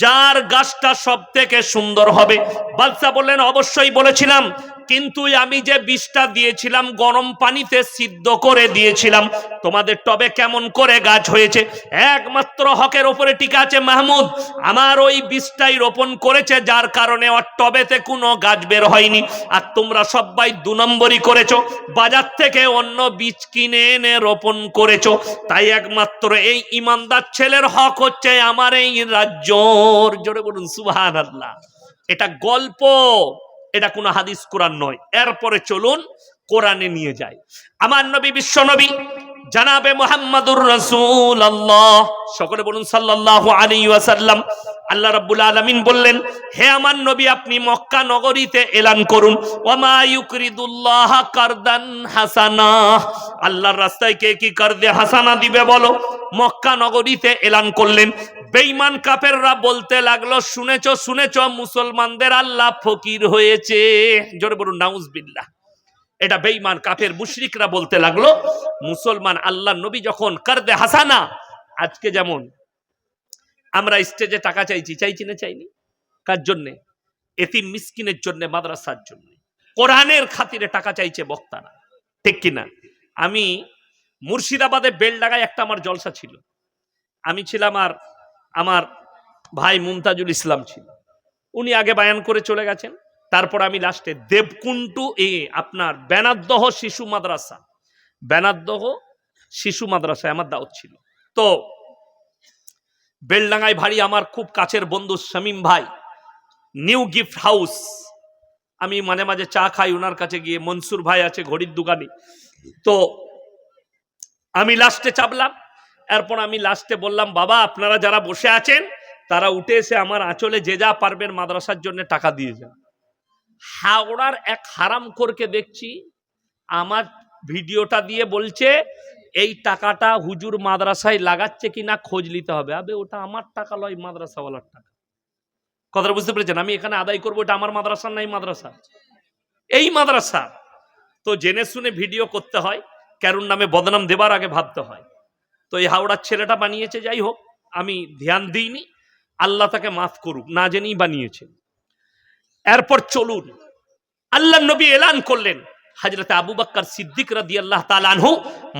যার গাছটা সব থেকে সুন্দর হবে। বাদশা বললেন, অবশ্যই বলেছিলাম, কিন্তু আমি যে বীজটা দিয়েছিলাম গরম পানিতে সিদ্ধ করে দিয়েছিলাম, তোমাদের টবে কেমন করে গাছ হয়েছে? একমাত্র হকের ওপরে টিকা আছে মাহমুদ, আমার ওই বীজটাই রোপণ করেছে, যার কারণে ওর টবেতে কোনো গাছ বের হয়নি। আর তোমরা সবাই 2 নম্বরই করেছো, বাজার থেকে অন্য বীজ কিনে এনে রোপণ করেছো। তাই একমাত্র এই ইমানদার ছেলের হক হচ্ছে আমার এই রাজ্যর। জোরে বলুন সুবহানাল্লাহ। এটা গল্প, এটা কোনো হাদিস কোরআন নয়। এরপরে চলুন কোরআনে নিয়ে যাই। আমার নবী, বিশ্ব নবী জানাবে মুহাম্মাদুর রাসূলুল্লাহ, সকলে বলুন সাল্লাল্লাহু আলাইহি ওয়াসাল্লাম। আল্লাহ রাব্বুল আলামিন বললেন, হে আমার নবী, আপনি মক্কা নগরীতে এলান করুন, ওয়ামা ইউকরিদুল্লাহ কারদান হাসানা, আল্লাহর রাস্তায় কে কি কারদে হাসানা দিবে বলো। মক্কা নগরীতে এলান করলেন। বেঈমান কাফেররা বলতে লাগলো, শুনেছো শুনেছো, মুসলমানদের আল্লাহ ফকির হয়েছে। জোরে বলুন নাউজুবিল্লাহ। এটা বেঈমান কাফের মুশরিকরা বলতে লাগলো, মুসলমান আল্লাহ নবী যখন কারদে হাসানা, আজকে যেমন আমরা স্টেজে টাকা চাইছি, চাইছি না চাইনি? কার জন্যে? এতিম মিসকিনের জন্য, মাদ্রাসার জন্য, কোরআনের খাতিরে টাকা চাইছে বক্তারা, ঠিক কিনা? আমি মুর্শিদাবাদে বেলডাঙ্গায় একটা আমার জলসা ছিল, আমি ছিলাম আর আমার ভাই মুমতাজুল ইসলাম ছিল। উনি আগে বায়ান করে চলে গেছেন। তারপর আমি লাস্টে দেবকুন্টু আপনার বেনাদ্দহ শিশু মাদ্রাসা, বেনাদ্দহ শিশু মাদ্রাসায় আমার দাওয়াত ছিল। তো বেলডাঙ্গায় ভারী আমার খুব কাছের বন্ধু শামীম ভাই, নিউ গিফট হাউস, আমি মাঝে মাঝে চা খাই ওনার কাছে গিয়ে। মনসুর ভাই আছে ঘড়ির দোকানে। তো আমি লাস্টে চাপলাম। এরপর আমি লাস্টে বললাম, বাবা আপনারা যারা বসে আছেন তারা উঠে এসে আমার আঁচলে যে যা পারবেন মাদ্রাসার জন্য টাকা দিয়ে যান। হাওড়ার এক হারামখোরকে দেখছি আমার ভিডিওটা দিয়ে বলছে, এই টাকাটা হুজুর মাদ্রাসায় লাগাচ্ছে কিনা খোঁজ নিতে হবে। আবে ওটা আমার টাকা লয়, মাদ্রাসাওয়ালার টাকা। কথাটা বুঝতে পেরেছেন? আমি এখানে আদায় করবো, এটা আমার মাদ্রাসা নাই, মাদ্রাসা এই মাদ্রাসা। তো জেনে শুনে ভিডিও করতে হয়, কারুর নামে বদনাম দেবার আগে ভাবতে হয়। তো এই হাওড়ার ছেলেটা বানিয়েছে, যাই হোক আমি ধ্যান দিইনি, আল্লাহ তাকে মাফ করুক, না জেনেই বানিয়েছে। এরপর চলুন, আল্লাহ নবী এলান করলেন, হযরত আবু বকর সিদ্দিক রাদিয়াল্লাহু তাআলা আনহু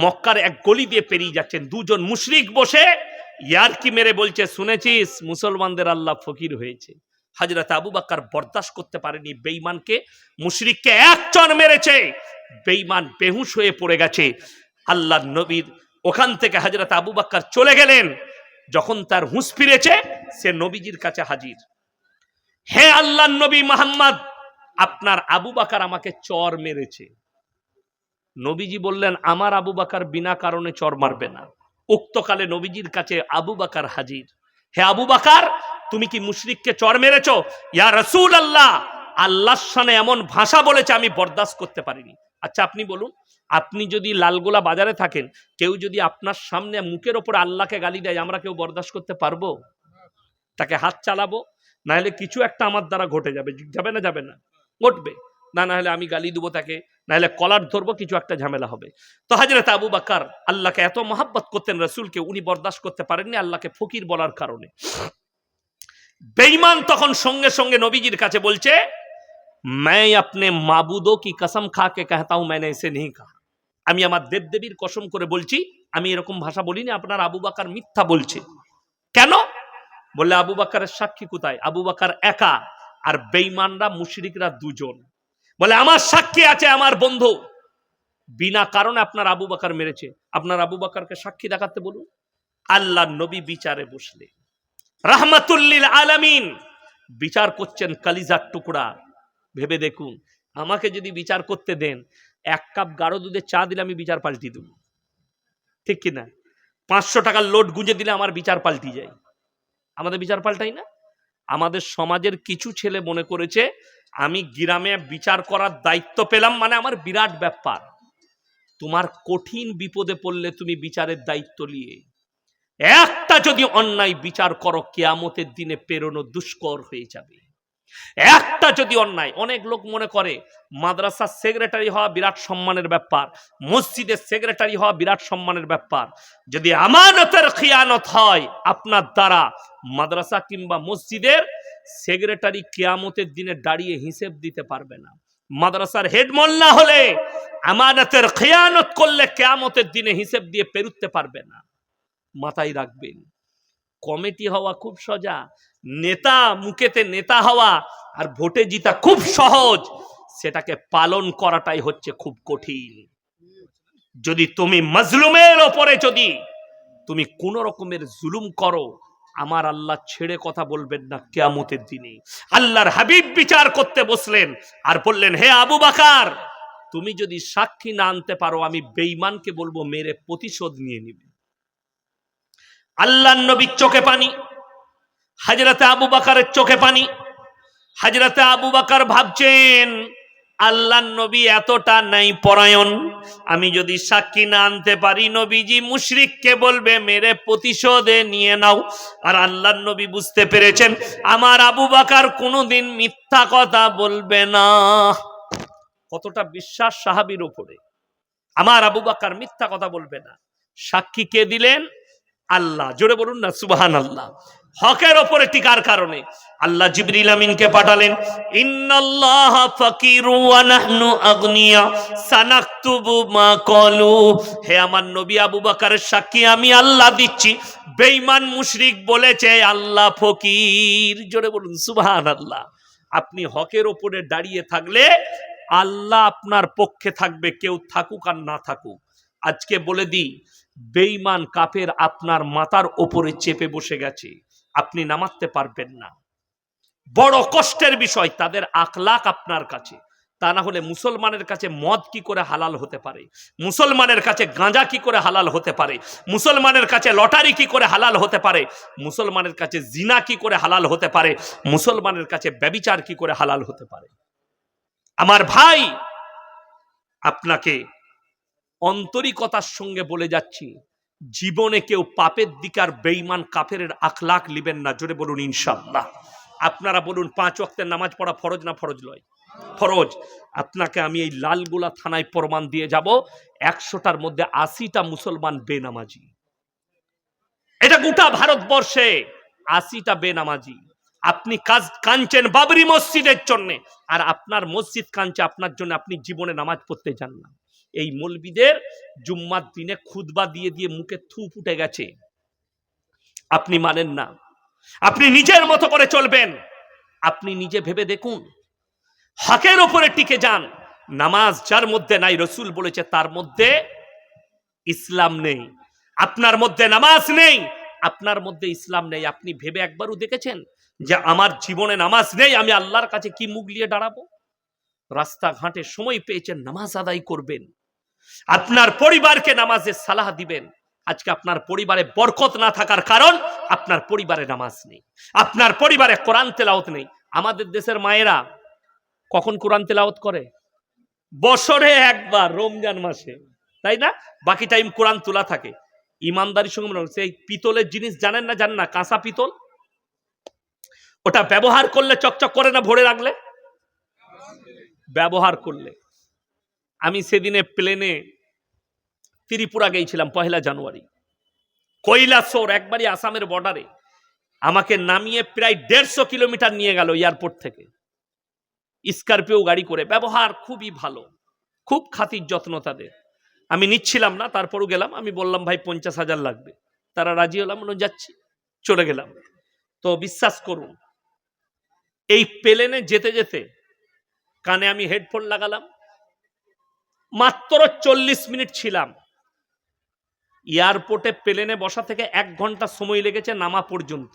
মক্কার এক গলি দিয়ে পেরিয়ে যাচ্ছেন। দুজন মুশরিক বসে ইয়ারকি মেরে বলছে, শুনেছিস মুসলমানদের আল্লাহ ফকির হয়েছে। হযরত আবু বকর বরদাস্ত করতে পারেনি, বেঈমানকে, মুশরিককে এক চড় মেরেছে। বেঈমান বেহুশ হয়ে পড়ে গেছে। আল্লাহ নবীর ওখান থেকে হযরত আবু বকর চলে গেলেন। যখন তার হুঁশ ফিরেছে, সে নবীজির কাছে হাজির। হে আল্লাহর নবী মুহাম্মদ, আপনার আবু বকর আমাকে চর মেরেছে। নবীজি বললেন, আমার আবু বকর বিনা কারণে চর মারবে না। উক্তকালে নবীজির কাছে আবু বকর হাজির। হে আবু বকর, তুমি কি মুশরিককে চর মেরেছো? ইয়া রাসূলুল্লাহ, আল্লাহর শানে এমন ভাষা বলেছে আমি বরদাস্ত করতে পারিনি। আচ্ছা আপনি বলুন, আপনি যদি লালগোলা বাজারে থাকেন, কেউ যদি আপনার সামনে মুখের ওপর আল্লাহকে গালি দেয়, আমরা কেউ বরদাস্ত করতে পারবো? তাকে হাত চালাবো, না হলে কিছু একটা আমার দ্বারা ঘটে যাবে। যাবে না? যাবে না? ঘটবে। না হলে আমি গালি দেবো তাকে, না হলে কলার ধরবো, কিছু একটা ঝামেলা হবে। তো হযরত আবু বকর আল্লাহকে এত মহব্বত করতেন, রাসূলকে, উনি বরদাস্ত করতে পারেননি আল্লাহকে ফকির বলার কারণে। বেঈমান তখন সঙ্গে সঙ্গে নবীজির কাছে বলছে, मैं अपने माबूदों की कसम खा के कहता हूं मैंने ऐसे नहीं कहा, আমি আমার দেবদেবীর কসম করে বলছি আমি এরকম ভাষা বলিনি। আপনার আবু বকর মিথ্যা বলছে। কেন? বললে আবু বকরের সাক্ষী কোথায়? আবু বকর একা, আর বেঈমানরা মুশরিকরা দুজন। বলে আমার সাক্ষী আছে, আমার বন্ধু, বিনা কারণে আপনার আবু বকর মেরেছে। আপনার আবু বকরকে সাক্ষী দেখাতে বলুন। আল্লাহর নবী বিচারে বসলে, রাহমাতুল লিল আলামিন, বিচার করছেন কলিজার টুকরা। ভেবে দেখুন, আমাকে যদি বিচার করতে দেন, 1 কাপ গাঢ় দুধের চা দিলে আমি বিচার পাল্টি দেব, ঠিক কিনা? 500 টাকার লোড গুঁজে দিলে আমার বিচার পাল্টি যায়। আমাদের বিচার পাল্টাই না। আমাদের সমাজের কিছু ছেলে মনে করেছে আমি গ্রামে বিচার করার দায়িত্ব পেলাম মানে আমার বিরাট ব্যাপার। তোমার কঠিন বিপদে পড়লে তুমি বিচারের দায়িত্ব নিয়ে একটা যদি অন্যায় বিচার করো, কিয়ামতের দিনে পেরোনো দুষ্কর হয়ে যাবে। একটা যদি অন্যায়, অনেক লোক মনে করে মাদ্রাসার সেক্রেটারি হওয়া বিরাট সম্মানের ব্যাপার, মসজিদের সেক্রেটারি হওয়া বিরাট সম্মানের ব্যাপার। যদি আমানতের খিয়ানত হয় আপনার দ্বারা, মাদ্রাসা কিংবা মসজিদের সেক্রেটারি কিয়ামতের দিনে দাঁড়িয়ে হিসেব দিতে পারবে না। মাদ্রাসার হেড মোল্লা হলে আমানতের খেয়ানত করলে কিয়ামতের দিনে হিসেব দিয়ে পেরুতে পারবে না। মাথায় রাখবেন, কমিটি হওয়া খুব সোজা, নেতা মুখেতে নেতা হওয়া আর ভোটে জিতা খুব সহজ, সেটাকে পালন করাটাই হচ্ছে খুব কঠিন। যদি তুমি মাজলুমের ওপরে যদি তুমি কোন রকমের জুলুম করো, আমার আল্লাহ ছেড়ে কথা বলবেন না কিয়ামতের দিনে। আল্লাহর হাবিব বিচার করতে বসলেন আর বললেন, হে আবু বকর, তুমি যদি সাক্ষী না আনতে পারো আমি বেঈমানকে বলবো মেরে প্রতিশোধ নিয়ে নিবে। আল্লাহর নবীর চোখে পানি, হযরতে আবু বকরের চোখে পানি। হযরতে আবু বকর ভাবছেন, আল্লাহর নবী এতটা নাই পরায়ণ, আমি যদি সাক্ষী না আনতে পারি নবীজি মুশরিককে বলবে মেরে প্রতিশোধে নিয়ে নাও। আর আল্লাহর নবী বুঝতে পেরেছেন আমার আবু বকর কোনোদিন মিথ্যা কথা বলবে না। কতটা বিশ্বাস সাহাবীর উপরে, আমার আবু বকর মিথ্যা কথা বলবে না। সাক্ষী কে দিলেন? আল্লাহ। জোরে বলুন না সুবহানাল্লাহ। হকের উপরে টিকার কারণে আল্লাহ জিবরিল আমিনকে পাঠালেন, ইন্নাল্লাহা ফাকিরু ওয়া নাহনু আগনিয়া সানাকতুবু মা ক্বালু। হে আমার নবী আবু বকরের সাক্ষী আমি আল্লাহ দিচ্ছি, বেঈমান মুশরিক বলেছে আল্লাহ ফকির। জোরে বলুন সুবহানাল্লাহ। আপনি হকের উপরে দাঁড়িয়ে থাকলে আল্লাহ আপনার পক্ষে থাকবে, কেউ থাকুক আর না থাকুক। আজকে বলে দিই, বেঈমান কাফের আপনার মাথার উপরে চেপে বসে গেছে, আপনি নামাতে পারবেন না। বড় কষ্টের বিষয় তাদের আখলাক আপনার কাছে। তা না হলে মুসলমানের কাছে মদ কি করে হালাল হতে পারে, মুসলমানের কাছে গাঁজা কি করে হালাল হতে পারে, মুসলমানের কাছে লটারি কি করে হালাল হতে পারে, মুসলমানের কাছে জিনা কি করে হালাল হতে পারে, মুসলমানের কাছে ব্যভিচার কি করে হালাল হতে পারে। আমার ভাই, আপনাকে অন্তরিকতার সঙ্গে বলে যাচ্ছি, জীবনে কেউ পাপের দিকে আর বেঈমান কাফেরের আখলাক লিবেন না। জোরে বলুন ইনশাআল্লাহ। আপনারা বলুন, 5 ওয়াক্তের নামাজ পড়া ফরজ না ফরজ নয়? ফরজ। আপনাকে আমি এই লালগোলা থানায় প্রমাণ দিয়ে যাব, 100টার মধ্যে 80টা মুসলমান বেনামাজি। এটা গোটা ভারতবর্ষে 80টা বেনামাজি। আপনি কাঁদছেন বাবরি মসজিদের জন্য, আর আপনার মসজিদ কাঁদছে আপনার জন্য, আপনি জীবনে নামাজ পড়তে যান না। এই মৌলবীদের জুম্মার দিনে খুতবা দিয়ে দিয়ে মুখে থু ফুটে গেছে, আপনি মানেন না। আপনি নিজের মতো করে চলবেন, আপনি নিজে ভেবে দেখুন, হকের উপরে টিকে যান। নামাজ যার মধ্যে নাই, রসুল বলেছে তার মধ্যে ইসলাম নেই। আপনার মধ্যে নামাজ নেই, আপনার মধ্যে ইসলাম নেই। আপনি ভেবে একবারও দেখেছেন যে আমার জীবনে নামাজ নেই, আমি আল্লাহর কাছে কি মুখ নিয়ে দাঁড়াবো? রাস্তাঘাটে সময় পেয়েছেন, নামাজ আদায় করবেন, আপনার পরিবারকে নামাজের সালাহ দিবেন। আজকে আপনার পরিবারে বরকত না থাকার কারণ আপনার পরিবারে নামাজ নেই, আপনার পরিবারে কোরআন তেলাওয়াত নেই। আমাদের দেশের মায়েরা কখন কোরআন তেলাওয়াত করে? বছরে একবার, রমজান মাসে, তাই না? বাকি টাইম কোরআন তোলা থাকে। ইমানদারির সঙ্গে সেই পিতলের জিনিস জানেন না? জানেন না? কাঁসা পিতল, ওটা ব্যবহার করলে চকচক করে না ভরে রাখলে? ব্যবহার করলে। আমি সেদিনে প্লেনে ত্রিপুরা গিয়েছিলাম 1 জানুয়ারি, কৈলাসহর, একবারই আসামের বর্ডারে। আমাকে নামিয়ে প্রায় 150 কিলোমিটার নিয়ে গেল এয়ারপোর্ট থেকে, স্করপিও গাড়ি করে। ব্যবহার খুবই ভালো, খুব খাতির যত্ন তাদের। আমি নিচ্ছিলাম না, তারপরও গেলাম। আমি বললাম ভাই 50,000 লাগবে, তারা রাজি হলাম, যাচ্ছি, চলে গেলাম। তো বিশ্বাস করুন, এই প্লেনে যেতে যেতে কানে আমি হেডফোন লাগালাম, মাত্র 40 মিনিট ছিলাম এয়ারপোর্টে। প্লেনে বসা থেকে 1 ঘন্টা সময় লেগেছে নামা পর্যন্ত।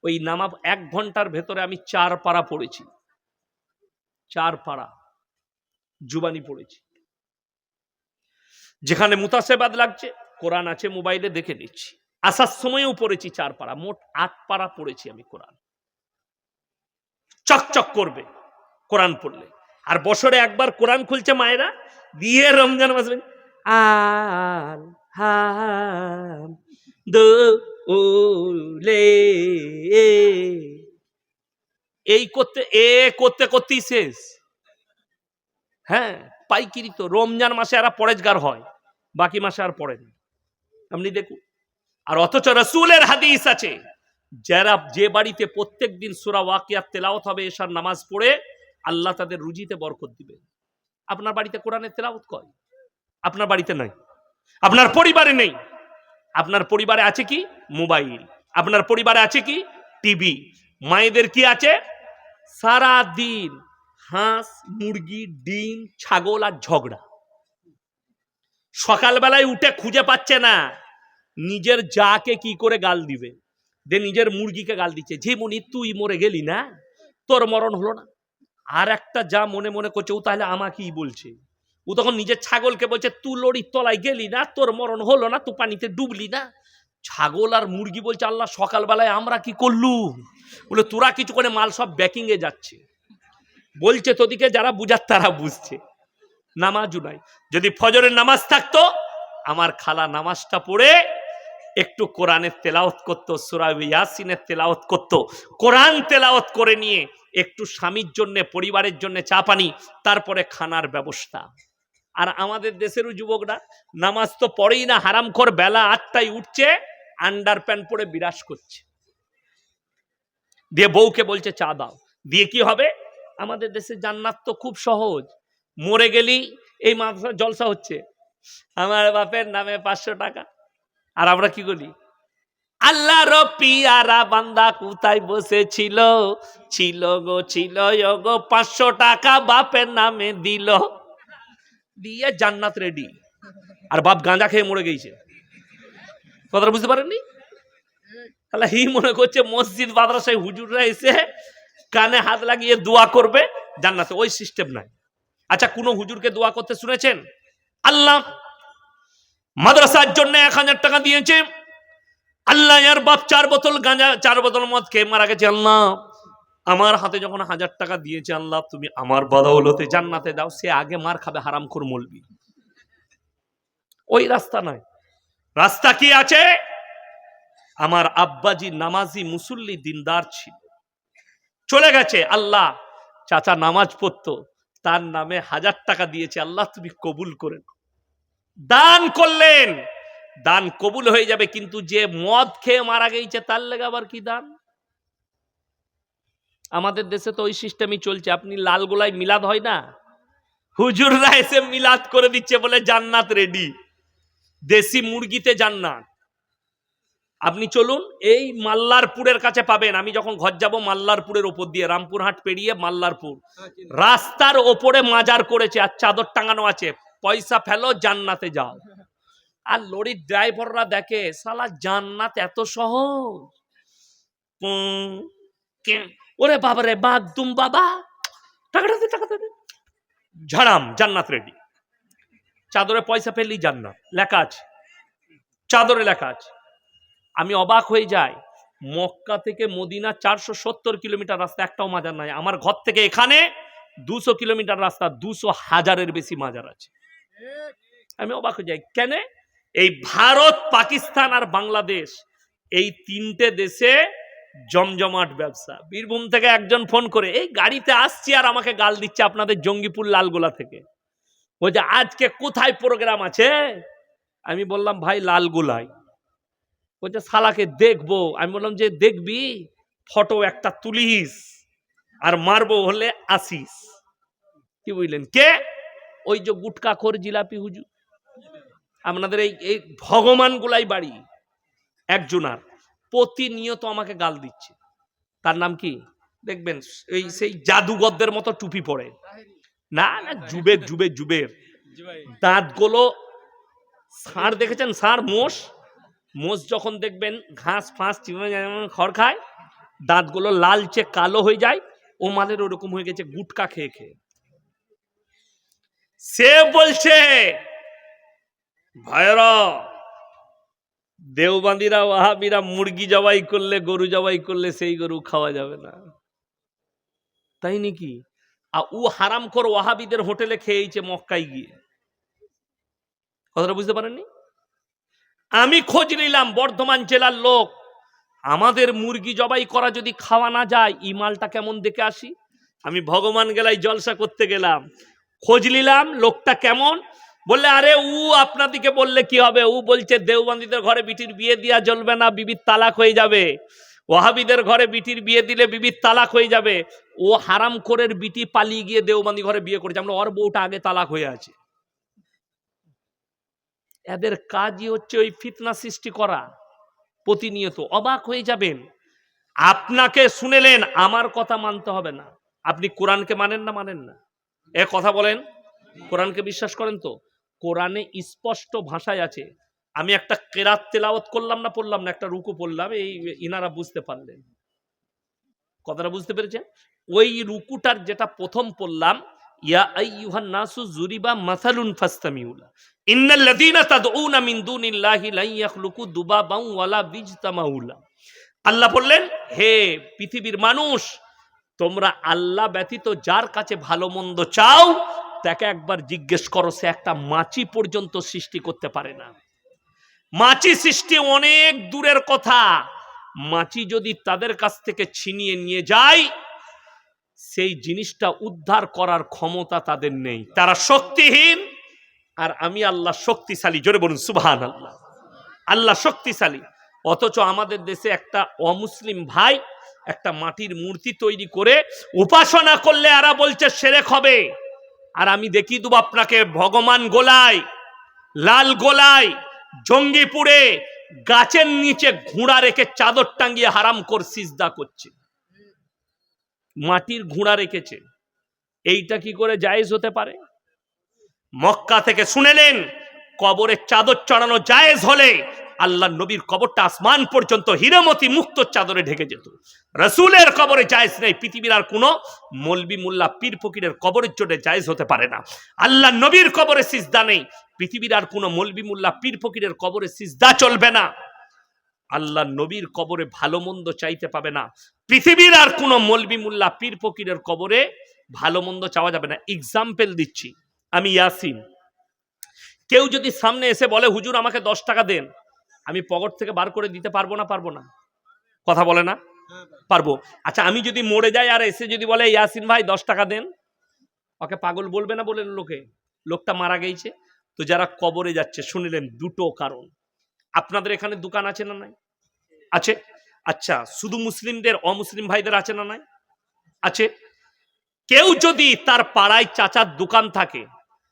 ওই নামা 1 ঘন্টার ভেতরে আমি 4 পারা পড়েছি, 4 পারা জুবানি পড়েছি। যেখানে মুতাসেবাদ লাগছে, কোরআন আছে মোবাইলে, দেখে নিচ্ছি। আসার সময়ও পড়েছি 4 পারা, মোট 8 পারা পড়েছি আমি কোরআন। চকচক করবে কোরআন পড়লে। আর বছরে একবার কোরআন খুলছে মায়েরা দিয়ে, রমজান মাস আল হাম দুলে, এই করতে করতেই শেষ। হ্যাঁ, পাইকিরি তো। রমজান মাসে এরা পরেজগার হয়, বাকি মাসে আর পড়ে না, আপনি দেখুন। আর অথচ রাসূলের হাদিস আছে, যারা যে বাড়িতে প্রত্যেক দিন সূরা ওয়াকিয়া তেলাওয়াত হবে এশার নামাজ পড়ে, আল্লাহ তাদের রুজিতে বরকত দিবে। আপনার বাড়িতে কোরআনের তেলাওয়াত কয়? আপনার বাড়িতে নাই, আপনার পরিবারে নেই। আপনার পরিবারে আছে কি? মোবাইল। আপনার পরিবারে আছে কি? টিভি। মায়েদের কি আছে? সারা দিন হাঁস, মুরগি, ডিম, ছাগল আর ঝগড়া। সকালবেলায় উঠে খুঁজে পাচ্ছে না নিজের জাকে কি করে গাল দিবে, যে নিজের মুরগিকে গাল দিচ্ছে, যে মনি তুই মরে গেলি না, তোর মরণ হলো না। আর একটা যা মনে মনে করছে, ও তাহলে আমাকেই বলছে। ও তখন নিজের ছাগলকে বলছে, তুই লড়ির তলায় গেলি না, তোর মরণ হলো না, তুই পানিতে ডুবলি না। ছাগল আর মুরগি বলছে, আল্লাহ সকালবেলায় আমরা কি করলু? বলে তোরা কিছু করে, মাল সব ব্যাকিং এ যাচ্ছে। বলছে তোদিকে যারা বুঝার তারা বুঝছে। নামাজও নাই। যদি ফজরের নামাজ থাকতো, আমার খালা নামাজটা পড়ে একটু কোরআনের তেলাওয়াত করতো, সূরা ইয়াসিনের তেলাওয়াত করতো। কোরআন তেলাওয়াত করে নিয়ে একটু স্বামীর জন্য, পরিবারের জন্য চা পানি, তারপরে খানার ব্যবস্থা। আর আমাদের দেশেরও যুবকরা নামাজ তো পড়েই না, হারামখোর, বেলা 8টায় উঠছে, আন্ডার প্যান্ট পরে বিরাজ করছে, দিয়ে বউকে বলছে চা দাও। দিয়ে কি হবে? আমাদের দেশে জান্নাত তো খুব সহজ। মরে গেলি এই মাদ্রাসা জলসা হচ্ছে, আমার বাপের নামে 500 টাকা। আর আমরা কি করি? আল্লাহর পিয়ারা বান্দা কোথায় বসেছিল, ছিল গো ছিল গো 500 টাকা বাপের নামে দিল, দিয়ে জান্নাত রেডি। আর বাপ গাঁজা খেয়ে মরে গেছে। কথাটা বুঝতে পারেননি? তাহলে হি মনে করছে মসজিদ মাদ্রাসায় হুজুররা এসে কানে হাত লাগিয়ে দোয়া করবে জান্নাতে। ওই সিস্টেম নাই। আচ্ছা, কোন হুজুরকে দোয়া করতে শুনেছেন? আল্লাহ মাদ্রাসার জন্য 1000 টাকা দিয়েছে, আল্লাহ এর বাপ 4 বোতল গাঁজা, 4 বোতল মদ খেয়ে মারা গেছে, আল্লাহ আমার হাতে যখন 1000 টাকা দিয়েছে, আল্লাহ তুমি আমার বদৌলতে জান্নাতে দাও। সে আগে মার খাবে, হারামখোর মৌলবি। ওই রাস্তা নয়। রাস্তা কি আছে? আমার আব্বাজি নামাজি, মুসল্লি, দিনদার ছিল, চলে গেছে। আল্লাহ, চাচা নামাজ পড়তো, তার নামে 1000 টাকা দিয়েছে, আল্লাহ তুমি কবুল করে দান করলেন। দান কবুল হয়ে যাবে, কিন্তু যে মদ খেয়ে মারা গেছে তার লেগে আবার কি দান? আমাদের দেশে তো ওই সিস্টেমই চলছে। আপনি লালগোলায় মিলাদ হয় না, হুজুররা এসে মিলাদ করে দিচ্ছে, বলে জান্নাত রেডি। দেশি মুরগিতে জান্নাত। আপনি চলুন, এই মাল্লারপুরের কাছে পাবেন। আমি যখন ঘর যাব, মাল্লারপুরের ওপর দিয়ে, রামপুরহাট পেরিয়ে মাল্লারপুর, রাস্তার ওপরে মাজার করেছে আর চাদর টাঙানো আছে, পয়সা ফেলো জান্নাতে যাও। আর লরির ড্রাইভাররা দেখে, শালা জান্নাত এত সহজ। ওরে বাবা রে, বাগদুম বাবা, টাকাটা দে, টাকাটা দে, ঝাড়াম, জান্নাত রেডি। চাদরে পয়সা ফেললি জান্নাত লেখা আছে, চাদরে লেখা আছে। আমি অবাক হয়ে যাই, মক্কা থেকে মদিনা 470 কিলোমিটার রাস্তা, একটাও মাজার নাই। আমার ঘর থেকে এখানে 200 কিলোমিটার রাস্তা, 200,000-এর বেশি মাজার আছে। আমি অবাক হয়ে যাই, কেন? এই ভারত, পাকিস্তান আর বাংলাদেশ, এই 3টে দেশে জমজমাট ব্যবসা। বীরভূম থেকে একজন ফোন করে, এই গাড়িতে আসছি আর আমাকে গাল দিচ্ছে, আপনাদের জঙ্গিপুর লালগোলা থেকে। বলছে আজকে কোথায় প্রোগ্রাম আছে? আমি বললাম ভাই লালগোলায়। বলছে শালাকে দেখবো। আমি বললাম যে দেখবি, ফটো একটা তুলিস আর মারবো হলে আসিস। কি বুঝলেন? কে? ওই যে গুটকাখোর জিলাপি হুজুর। আপনাদের এই ভগবান গুলাই বাড়ি একজনার, প্রতিনিয়ত আমাকে গাল দিচ্ছে। তার নাম কি দেখবেন, এই সেই জাদুগরদের মতো টুপি পরে, না না, জুবের জুবের জুবের দাঁতগুলো ষাঁড় দেখেছেন? ষাঁড়, মোষ, মোষ যখন দেখবেন ঘাস ফাঁস খড় খায়, দাঁতগুলো লালচে কালো হয়ে যায়, ও মালের ওরকম হয়ে গেছে গুটকা খেয়ে খেয়ে। সে বলছে ভাইরা, দেওবান্দিরা, ওয়াহাবিরা মুরগি জবাই করলে, গরু জবাই করলে সেই গরু খাওয়া যাবে না, তাই নাকি? আর ও হারামখোর ওয়াহাবিদের হোটেলে খেয়েছে মক্কায় গিয়ে। কথাটা বুঝতে পারেননি? আমি খোঁজ নিলাম, বর্ধমান জেলার লোক, আমাদের মুরগি জবাই করা যদি খাওয়া না যায়, ই মালটা কেমন দেখে আসি। আমি ভগবান গেলাই জলসা করতে গেলাম, খোঁজ নিলাম লোকটা কেমন। বললে আরে ও আপনাদিকে বললে কি হবে, ও বলছে দেওবন্দিদের ঘরে বিটির বিয়ে দেওয়া চলবে না, বিবির তালাক হয়ে যাবে। ওয়াহাবিদের ঘরে বিটির বিয়ে দিলে বিবির তালাক হয়ে যাবে, ও হারামখোরের বিটি পালিয়ে গিয়ে দেওবন্দি ঘরে বিয়ে করেছে, আমরা ওর বউটা আগে তালাক হয়ে আছে। এদের কাজই হচ্ছে ওই ফিতনা সৃষ্টি করা প্রতিনিয়ত। অবাক হয়ে যাবেন, আপনাকে শুনেলেন, আমার কথা মানতে হবে না। আপনি কোরআনকে মানেন না? মানেন না? এ কথা বলেন, কোরআনকে বিশ্বাস করেন তো? কোরআনে স্পষ্ট ভাষায় আছে। আমি একটা কেরাত তেলাওয়াত করলাম না, পড়লাম না, একটা রুকু পড়লাম, এই ইনারা বুঝতে পারলেন, কথাটা বুঝতে পেরেছেন? ওই রুকুটার যেটা প্রথম পড়লাম, ইয়া আইয়ুহান নাসু যুরিবা মাসালুন ফাসতামিউ লা ইন্নাল্লাযীনা তাদউনা মিন দুনিল্লাহি লা ইয়াখলুকু দুবাবান ওয়ালা বিজতামাউ লা। আল্লাহ বললেন, হে পৃথিবীর মানুষ, তোমরা আল্লাহ ব্যতীত যার কাছে ভালো মন্দ চাও, তাকে একবার জিজ্ঞেস করো, সে একটা মাছি পর্যন্ত সৃষ্টি করতে পারে না। মাছি সৃষ্টি অনেক দূরের কথা, মাছি যদি তাদের কাছ থেকে ছিনিয়ে নিয়ে যায়, সেই জিনিসটা উদ্ধার করার ক্ষমতা তাদের নেই, তারা শক্তিহীন। আর আমি আল্লাহ শক্তিশালী, জোরে বলুন সুবহানাল্লাহ। আল্লাহ শক্তিশালী। অথচ আমাদের দেশে একটা অমুসলিম ভাই একটা মাটির মূর্তি তৈরি করে উপাসনা করলে এরা বলছে শিরক হবে। আর আমি দেখিয়ে দেব আপনাকে, ভগবান গোলায়, লাল গোলায়, জঙ্গিপুরে গাছের নিচে ঘোড়া রেখে চাদর টাঙ্গিয়ে হারামখোর সিজদা করছে, মাটির ঘোড়া রেখেছে। এইটা কি করে জায়েজ হতে পারে? মক্কা থেকে শুনেলেন, কবরে চাদর চড়ানো জায়েজ হলে আল্লাহ নবীর কবরটা আসমান পর্যন্ত হীরামতি মুক্ত চাদরে ঢেকে যেত। রাসূলের কবরে জায়েজ নেই, পৃথিবীর আর কোনো মৌলবি মোল্লা পীর ফকিরের কবরের জন্য জায়েজ হতে পারে না। আল্লাহ নবীর কবরে সিজদা নেই, পৃথিবীর আর কোনো মৌলবি মোল্লা পীর ফকিরের কবরে সিজদা চলবে না। আল্লাহ নবীর কবরে ভালো মন্দ চাইতে পাবে না, পৃথিবীর আর কোনো মৌলবি মোল্লা পীর ফকিরের কবরে ভালো মন্দ চাওয়া যাবে না। এক্সাম্পল দিচ্ছি, আমি ইয়াসিন, কেউ যদি সামনে এসে বলে হুজুর আমাকে 10 টাকা দেন, আমি পকেট থেকে বার করে দিতে পারবো না? পারবো না? কথা বলে না? পারবো। আচ্ছা, আমি যদি মরে যাই আর এসে যদি বলে ইয়াসিন ভাই 10 টাকা দেন, ওকে পাগল বলবে না? বলেন, লোকটা মারা গেছে। তো যারা কবরে যাচ্ছে, শুনিলেন দুটো কারণ। আপনাদের এখানে দোকান আছে না নাই? আছে। আচ্ছা, শুধু মুসলিমদের, অমুসলিম ভাইদের আছে না নাই? আছে। কেউ যদি তার পাড়ায় চাচার দোকান থাকে,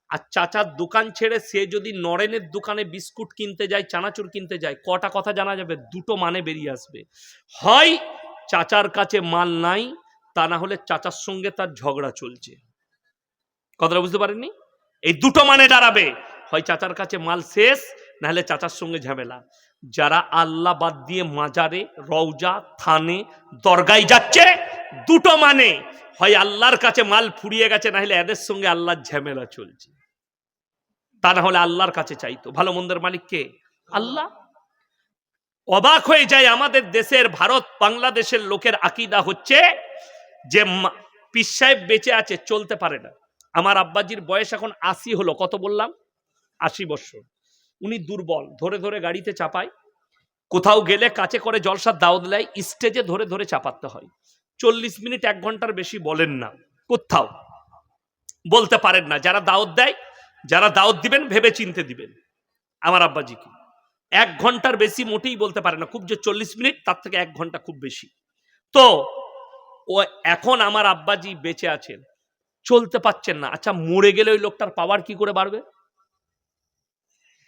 আর চাচার দোকান ছেড়ে সে যদি নরেনের দোকানে বিস্কুট কিনতে যায়, চানাচুর কিনতে যায়, কটা কথা জানা যাবে? দুটো মানে বেরিয়ে আসবে। হয় চাচার কাছে মাল নাই, তা না হলে চাচার সঙ্গে তার ঝগড়া চলছে। কথাটা বুঝতে পারেননি? এই দুটো মানে দাঁড়াবে, হয় চাচার কাছে মাল শেষ, না হলে চাচার সঙ্গে ঝামেলা। যারা আল্লাহ বাদ দিয়ে মাজারে, রওজা, থানে, দরগায় যাচ্ছে, দুটো মানে, হয় আল্লাহর কাছে মাল ফুরিয়ে গেছে, না হলে এদের সঙ্গে আল্লাহর ঝামেলা চলছে। তা না হলে আল্লাহর কাছে চাইতো। ভালো মন্দের মালিক কে? আল্লাহ। অবাক হয়ে যায়, আমাদের দেশের, ভারত বাংলাদেশের লোকের আকীদা হচ্ছে যে পীর সাহেব বেঁচে আছে, চলতে পারে না। আমার আব্বাজির বয়স এখন 80 হলো, কত বললাম? 80 বছর। উনি দুর্বল, ধরে ধরে গাড়িতে চাপায়, কোথাও গেলে কাছে করে জলসার দাওয়াত দেয়, স্টেজে ধরে ধরে চাপাতে হয়। 40 মিনিট 1 ঘন্টার বেশি বলেন না, কোথাও বলতে পারেন না। যারা দাওয়াত দেয়, যারা দাওয়াত দিবেন ভেবে চিনতে দিবেন। আমার আব্বাজি কি 1 ঘন্টার বেশি মোটেই বলতে পারে না, খুব যে 40 মিনিট, তার থেকে 1 ঘন্টা খুব বেশি। তো ও এখন আমার আব্বাজি বেঁচে আছেন, চলতে পাচ্ছেন না। আচ্ছা, মরে গেলে ওই লোকটার পাওয়ার কি করে বাড়বে?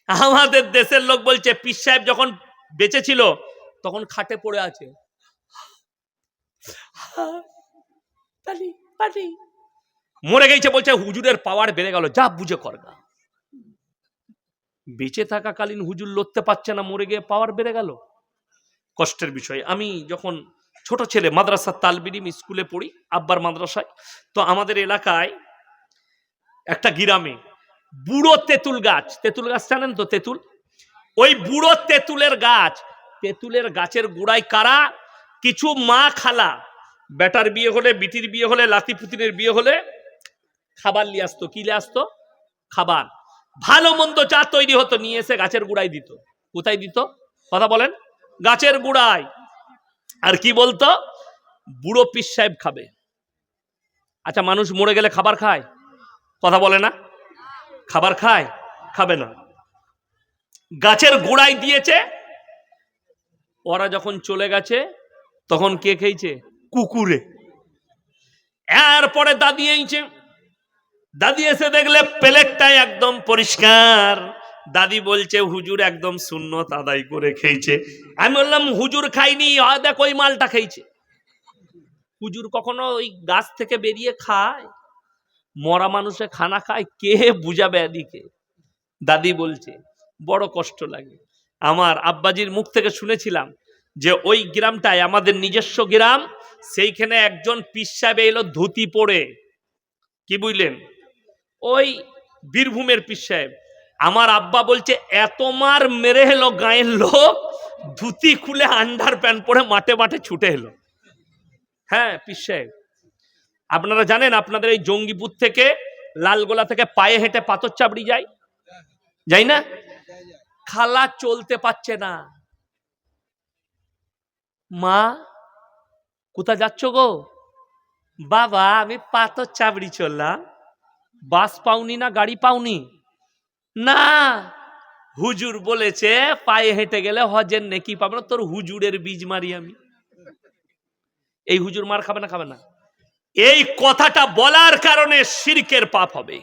আমাদের দেশের লোক বলছে পীর সাহেব যখন বেঁচে ছিল তখন খাটে পড়ে আছে, মরে গেছে বলছে হুজুরের পাওয়ার বেড়ে গেল। যা বুঝে করগা, বেঁচে থাকাকালীন হুজুর লড়তে পারছে না, মরে গিয়ে পাওয়ার বেড়ে গেল। কষ্টের বিষয়। আমি যখন ছোট ছেলে, মাদ্রাসা তালবিলিম স্কুলে পড়ি, আব্বার মাদ্রাসায়, তো আমাদের এলাকায় একটা গ্রামে বুড়ো তেঁতুল গাছ, তেঁতুল গাছ জানেন তো? তেঁতুল, ওই বুড়ো তেঁতুলের গাছ, তেঁতুলের গাছের গোড়ায় কারা? কিছু মা খালা, বেটার বিয়ে হলে, বিটির বিয়ে হলে, লাতি পুতিনের বিয়ে হলে খাবার নিয়ে আসতো। কি নিয়ে আসতো? খাবার। ভালো মন্দ চা তৈরি হতো, নিয়ে এসে গাছের গোড়ায় দিত। কোথায় দিত? কথা বলেন। গাছের গোড়ায়। আর কি বলতো? বুড়ো পীর সাহেব খাবে। আচ্ছা, মানুষ মরে গেলে খাবার খায়? কথা বলে না? খাবার খায়? খাবে না। গাছের গোড়ায় দিয়েছে, ওরা যখন চলে গেছে তখন কে খেয়েছে? কুকুরে। এরপরে দাদি এইছে, দাদি এসে দেখলে প্লেটটা একদম পরিষ্কার। দাদি বলছে হুজুর একদম সুন্নত আদায় করে খেয়েছে। আমি বললাম হুজুর খাইনি, দেখ ওই মালটা খেয়েছে। হুজুর কখনো ওই গাছ থেকে বেরিয়ে খায়? মরা মানুষে খানা খায়? কে বুঝাবে এদিকে? দাদি বলছে বড় কষ্ট লাগে। আমার আব্বাজির মুখ থেকে শুনেছিলাম যে ওই গ্রামটায়, আমাদের নিজস্ব গ্রাম, সেইখানে একজন পীর সাহেব এলো ধুতি পরে। কি বুঝলেন? ওই বীরভূমের পীর সাহেব। আমার আব্বা বলছে এত মার মেরে এলো গায়ের লোক, ধুতি খুলে আন্ডার প্যান্ট পরে মাঠে মাঠে ছুটে এলো। হ্যাঁ, পীর সাহেব। আপনারা জানেন আপনাদের এই জঙ্গিপুর থেকে, লালগোলা থেকে পায়ে হেঁটে পাথর চাবড়ি যায়, যাই না? খালা চলতে পারছে না। মা কোথা যাচ্ছ গো? বাবা আমি পাথর চাবড়ি চললাম। বাস পাওনি না গাড়ি পাওনি? না, হুজুর বলেছে পায়ে হেঁটে গেলে হজের নেকি পাবে না। তোর হুজুরের বীজ মারি আমি। এই হুজুর মার খাবে না? খাবে না। এই কথাটা বলার কারণে শিরকের পাপ হবে।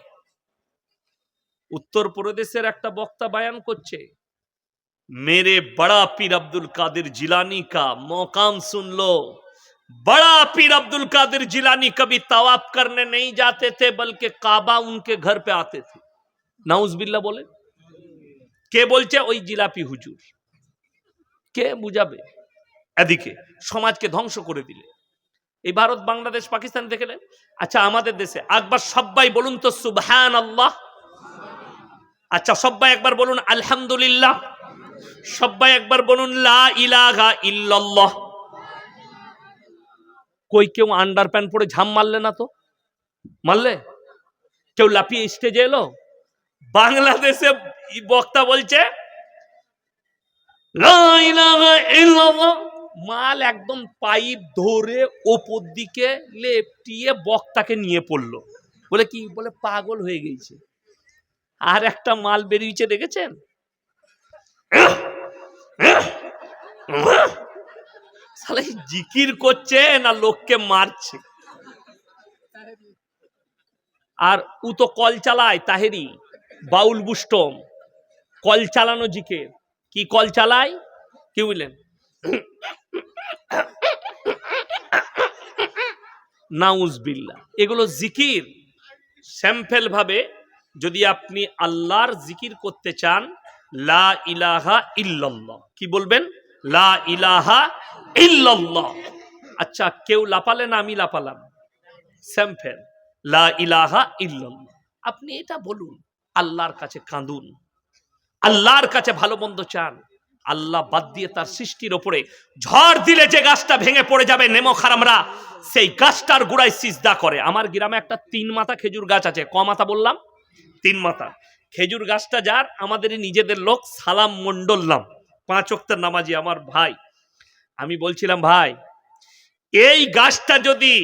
उत्तर प्रदेशेर एक बक्ता बयान करছে, मेरे बड़ा पीर अब्दुल कादिर जिलानी का मकाम सुन लो। बड़ा पीर अब्दुल कादिर जिलानी कभी तवाफ करने नहीं जाते थे, बल्कि काबा उनके घर पे आते थे। नाउजुबिल्लाह बोले। के बोलছে? ওই জিলাপি হুজুর। কে বুঝাবে? এদিকে সমাজকে ধ্বংস করে দিলে। এই ভারত বাংলাদেশ পাকিস্তান দেখলেন। আচ্ছা আমাদের দেশে একবার সবাই বলুন তো সুবহানাল্লাহ। আচ্ছা সবাই একবার বলুন আলহামদুলিল্লাহ। সবাই একবার বলুন লা ইলাহা ইল্লাল্লাহ। কই কেউ আন্ডার প্যান্ট পরে ঝাম মারলে না তো? মারলে? কেউ লাফিয়ে স্টেজে এলো? বাংলাদেশে বক্তা বলছে লা ইলাহা ইল্লাল্লাহ, মাল একদম পাইপ ধরে ওপর দিকে লেপটিয়ে বক্তাকে নিয়ে পড়লো। বলে কি? বলে পাগল হয়ে গেছে। আর একটা মাল বেরিয়েছে দেখেছেন? শালা জিকির করছে না লোককে মারছে। আর ও তো কল চালায়, তাহেরি বাউল বুস্টম কল চালানো জিকির। কি কল চালায়? কি বুঝলেন? নাউজবিল্লাহ। এগুলো জিকির। স্যাম্পল ভাবে যদি আপনি আল্লাহর জিকির করতে চান, লা ইলাহা ইল্লাল্লাহ। কি বলবেন? লা ইলাহা ইল্লাল্লাহ। আচ্ছা কেউ লাপালে না আমি লাপালাম? স্যাম্পল লা ইলাহা ইল্লাল্লাহ। আপনি এটা বলুন, আল্লাহর কাছে কাঁদুন, আল্লাহর কাছে ভালো মন্দ চান। আল্লাহ বাদ দিয়ে তার সৃষ্টির ওপরে ঝড় দিলে যে গাছটা ভেঙে পড়ে যাবে, নেমো খারামরা সেই গাছটার গোড়ায় সিজদা করে। আমার গ্রামে একটা 3 মাথা খেজুর গাছ আছে। ক মাথা বললাম? 3 মাথা। খেজুর গাছটা যার, আমাদের নিজেদের লোক, সালাম মন্ডল নাম, 5 ওয়াক্তের নামাজি আমার ভাই। আমি বলছিলাম ভাই, এই গাছটা যদি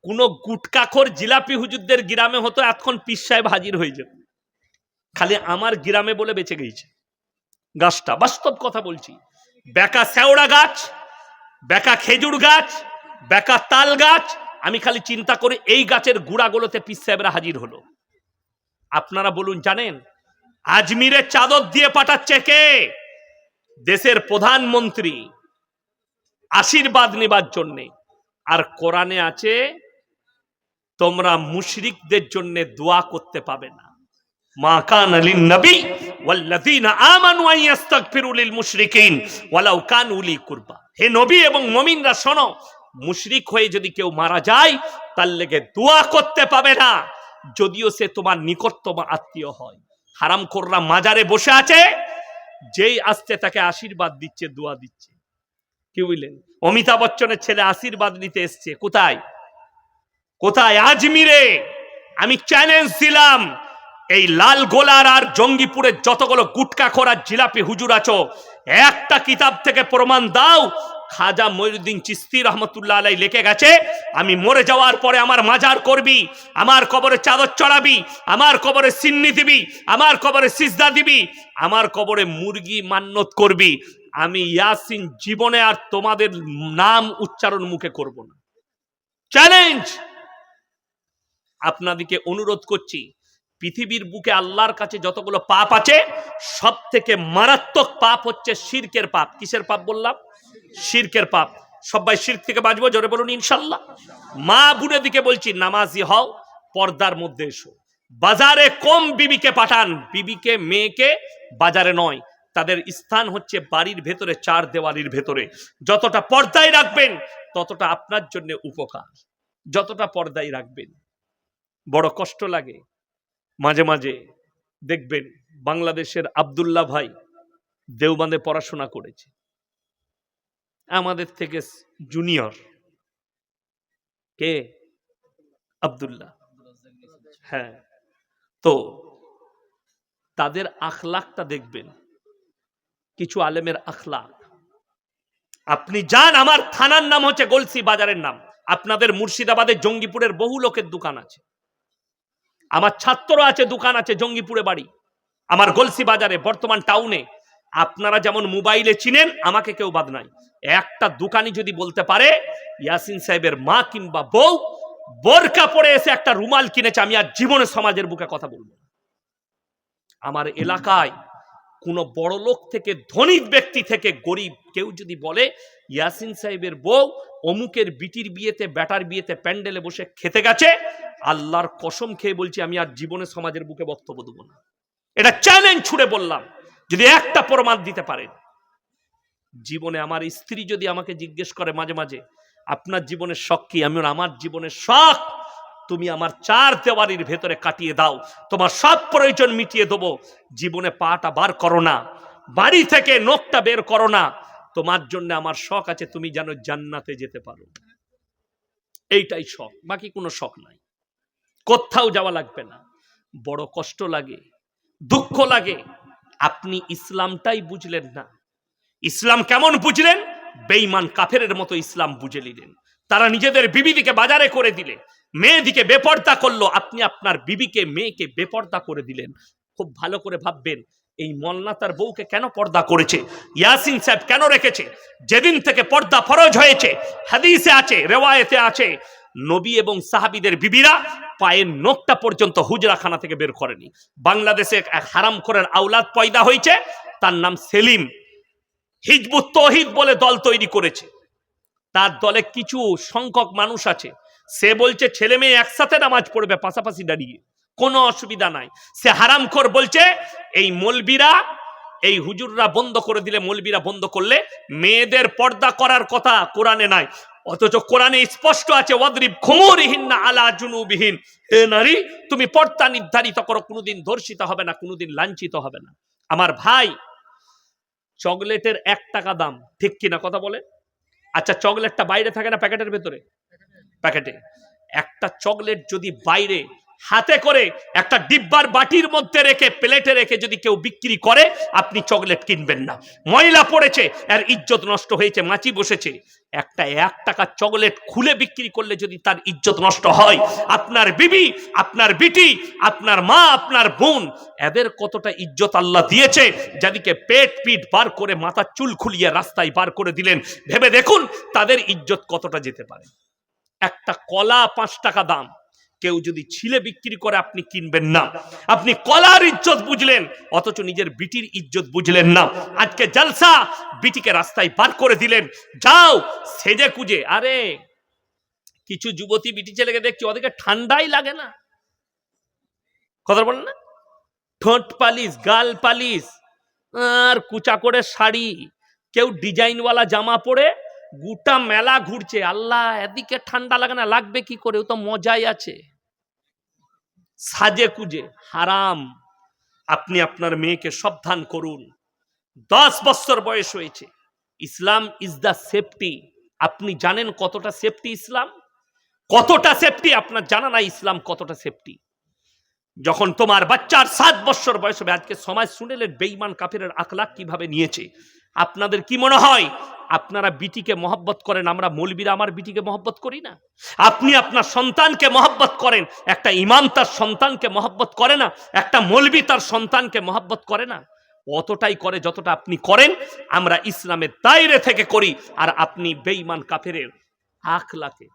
কোনো গুটকাখোর জিলাপি হুজুরদের গ্রামে হতো, এতক্ষণ পীর সাহেব হাজির হয়ে যেত। খালি আমার গ্রামে বলে বেঁচে গেছে গাছটা। বাস্তব কথা বলছি। বেকা শেওড়া গাছ, বেকা খেজুর গাছ, বেকা তাল গাছ। আমি খালি চিন্তা করি এই গাছের গুড়াগুলোতে পীর সাহেবরা হাজির হলো। আপনারা বলুন, জানেন আজমিরে চাদর দিয়ে পাঠাচ্ছে কে? দেশের প্রধানমন্ত্রী, আশীর্বাদ নেবার জন্য। আর কোরআনে আছে তোমরা মুশরিকদের জন্য দোয়া করতে পাবে না। মা কানা লিন-নবী ওয়াল্লাযীনা আমানু আন ইস্তাগফিরু লিল মুশরিকিন ওয়ালাউ কানু উলি কুরবা। হে নবী এবং মুমিনরা শোনো, মুশরিক হয়ে যদি কেউ মারা যায় তার লেগে দোয়া করতে পাবে না, যদিও সে তোমার নিকটতম আত্মীয় হয়। হারামখোররা মাজারে বসে আছে, যেই আসছে তাকে আশীর্বাদ দিচ্ছে, দোয়া দিচ্ছে। কি বুঝলেন? অমিতাভ বচ্চনের ছেলে আশীর্বাদ নিতে এসছে। কোথায়? কোথায়? আজমিরে। আমি চ্যালেঞ্জ দিলাম, এই লালগোলার আর জঙ্গিপুরের যতগুলো গুটকাখোর আর জিলাপি হুজুর আছো, একটা কিতাব থেকে প্রমাণ দাও। খাজা মঈনুদ্দিন চিশতি রহমতুল্লাহ আলাইহি লিখে গেছে, আমি মরে যাওয়ার পরে আমার মাজার করবি, আমার কবরে চাদর চড়াবি, আমার কবরে সিন্নি দিবি, আমার কবরে সিজদা দিবি, আমার কবরে মুরগি মান্নত করবি, আমি ইয়াসিন জীবনে আর তোমাদের নাম উচ্চারণ মুখে করব না। চ্যালেঞ্জ। আপনাদেরকে অনুরোধ করছি, পৃথিবীর বুকে আল্লাহর কাছে যতগুলো পাপ আছে সব থেকে মারাত্মক পাপ হচ্ছে শিরকের পাপ। কিসের পাপ বললাম? শিরকের পাপ। সবাই শিরক থেকে বাঁচবো, জোরে বলুন ইনশাল্লাহ। মা বোনের দিকে বলছি, নামাজি হও, পর্দার মধ্যে এসো। বাজারে কম বিবিকে পাঠান, বিবিকে মেয়েকে বাজারে নয়, তাদের স্থান হচ্ছে বাড়ির ভেতরে, চার দেওয়ালির ভেতরে। যতটা পর্দায় রাখবেন ততটা আপনার জন্য উপকার, যতটা পর্দায় রাখবেন। বড় কষ্ট লাগে মাঝে মাঝে, দেখবেন বাংলাদেশের আব্দুল্লাহ ভাই দেওবন্দে পড়াশোনা করেছে, আমাদের থেকে জুনিয়র। কে? আব্দুল্লাহ। হ্যাঁ, তো তাদের আখলাকটা দেখবেন, কিছু আলেমের আখলাক। আপনি যান, আমার থানার নাম হচ্ছে গলসি, বাজারের নাম। আপনাদের মুর্শিদাবাদের জঙ্গিপুরের বহু লোকের দোকান আছে, আমার ছাত্র আছে, দোকান আছে জঙ্গিপুরে বাড়ি, আমার গলসি বাজারে, বর্তমান টাউনে। আপনারা যেমন মোবাইলে চিনেন, আমাকে কেউ বাদ নাই। একটা দোকানি যদি বলতে পারে ইয়াসিন সাহেবের মা কিংবা বউ বোরকা পরে এসে একটা রুমাল কিনেছে, আমি আর জীবনে সমাজের বুকে কথা বলবো। আমার এলাকায় কোন বড় লোক থেকে, ধনী ব্যক্তি থেকে গরিব কেউ যদি বলে ইয়াসিন সাহেবের বউ অমুকের বিটির বিয়েতে, বেটার বিয়েতে প্যান্ডেলে বসে খেতে গেছে, আল্লাহর কসম খেয়ে বলছি আমি আর জীবনে সমাজের বুকে বক্তব্য দেবো না। এটা চ্যালেঞ্জ ছুড়ে বললাম, যদি একটা প্রমাণ দিতে পারেন। জীবনে আমার স্ত্রী যদি আমাকে জিজ্ঞেস করে মাঝে মাঝে, আপনার জীবনের শখ কি? আমি আমার জীবনের শখ তুমি আমার চার দেওয়ালির ভেতরে কাটিয়ে দাও, তোমার সব প্রয়োজন মিটিয়ে দেবো। জীবনে পাটা বার করো না, বাড়ি থেকে নখটা বের করো না, তোমার জন্য আমার শখ আছে তুমি যেন জান্নাতে যেতে পারো। এইটাই শখ, বাকি কোনো শখ নাই, কোথাও যাওয়া লাগবে না। বড় কষ্ট লাগে, দুঃখ লাগে, আপনি ইসলামটাই বুঝলেন না। ইসলাম কেমন বুঝলেন? বেঈমান কাফেরের মতো ইসলাম বুঝে নিলেন। তারা নিজেদের বিবিদিকে বাজারে করে দিলে, মেয়েদিকে বেপর্দা করলো, আপনি আপনার বিবিকে, মেয়েকে বেপর্দা করে দিলেন। খুব ভালো করে ভাববেন, এই মোল্লা তার বউকে কেন পর্দা করেছে? ইয়াসিন সাহেব কেন রেখেছে? যেদিন থেকে পর্দা ফরজ হয়েছে, হাদিসে আছে, রেওয়ায়েতে আছে, নবী এবং সাহাবীদের বিবিরা পায়ের নখটা পর্যন্ত হুজরাখানা থেকে বের করেনি। বাংলাদেশে এক হারামখোরের আওলাদ পয়দা হয়েছে, তার নাম সেলিম। হিজবুত তৌহিদ বলে দল তৈরি করেছে, তার দলে কিছু সংখ্যক মানুষ আছে, সে বলছে ছেলে মেয়ে একসাথে নামাজ পড়বে পাশাপাশি দাঁড়িয়ে, কোনো অসুবিধা নাই। সে হারামখোর বলছে এই মৌলবীরা, এই হুজুররা বন্ধ করে দিলে, মৌলবীরা বন্ধ করলে মেয়েদের পর্দা করার কথা কোরআনে নাই, অথচ কোরআনে স্পষ্ট আছে ওয়াদরিব খুমুরিহিন্না আলা জুনুবিহিন, হে নারী তুমি পর্দা নির্ধারিত করো, কোনোদিন ধর্ষিত হবে না, কোনোদিন লাঞ্ছিত হবে না। আমার ভাই, চকলেটের 1 টাকা দাম, ঠিক কিনা কথা বলে? আচ্ছা, চকলেটটা বাইরে থাকে না প্যাকেটের ভেতরে? প্যাকেটে। একটা চকলেট যদি বাইরে হাতে করে একটা ডিব্বার বাটির মধ্যে রেখে, প্লেটে রেখে যদি কেউ বিক্রি করে, আপনি চকলেট কিনবেন না। ময়লা পড়েছে, এর ইজ্জত নষ্ট হয়েছে, মাছি বসেছে। একটা 1 টাকা চকলেট খুলে বিক্রি করলে যদি তার ইজ্জত নষ্ট হয়, আপনার বিবি, আপনার বিটি, আপনার মা, আপনার বোন, এদের কতটা ইজ্জত আল্লাহ দিয়েছে, যাদিকে পেট পিট বার করে, মাথার চুল খুলিয়ে রাস্তায় বার করে দিলেন, ভেবে দেখুন তাদের ইজ্জত কতটা যেতে পারে। একটা কলা 5 টাকা দাম, কেউ যদি ছিলে বিক্রি করে আপনি কিনবেন না। আপনি কলার ইজ্জত বুঝলেন, অথচ নিজের বিটির ইজ্জত বুঝলেন না। আজকে জলসা, বিটিকে রাস্তায় বার করে দিলেন, যাও সেজে কুজে। আরে কিছু যুবতী বিটি ছেলেকে দেখছি, ওদেরকে ঠান্ডাই লাগে না, কথা বলেন না, ঠোঁট পালিশ, গাল পালিশ, আর কুচা করে শাড়ি, কেউ ডিজাইনওয়ালা জামা পরে গোটা মেলা ঘুরছে। আল্লাহ, এদিকে ঠান্ডা লাগে না, লাগবে কি করে? ও তো মজাই আছে, সাজে কুজে। হারাম। আপনি আপনার মেয়েকে সাবধান করুন। 10 বছর বয়স হয়েছে, ইসলাম ইজ দা সেফটি। আপনি জানেন কতটা সেফটি ইসলাম? কতটা সেফটি আপনার জানা নাই ইসলাম কতটা সেফটি। যখন তোমার বাচ্চার 7 বছর বয়স হবে, আজকে সমাজ শুনেলেন বেঈমান কাফেরের আখলাক কিভাবে নিয়েছে। আপনাদের কি মনে হয় আপনারা বিটিকে মহব্বত করেন, আমরা মৌলবীরা আমার বিটিকে মহব্বত করি না? আপনি আপনার সন্তানকে মহব্বত করেন, একটা ইমাম তার সন্তানকে মহব্বত করে না? একটা মৌলবী তার সন্তানকে মহব্বত করে না? অতটাই করে যতটা আপনি করেন। আমরা ইসলামের দায়রে থেকে করি, আর আপনি বেঈমান কাফেরের আখলাকে।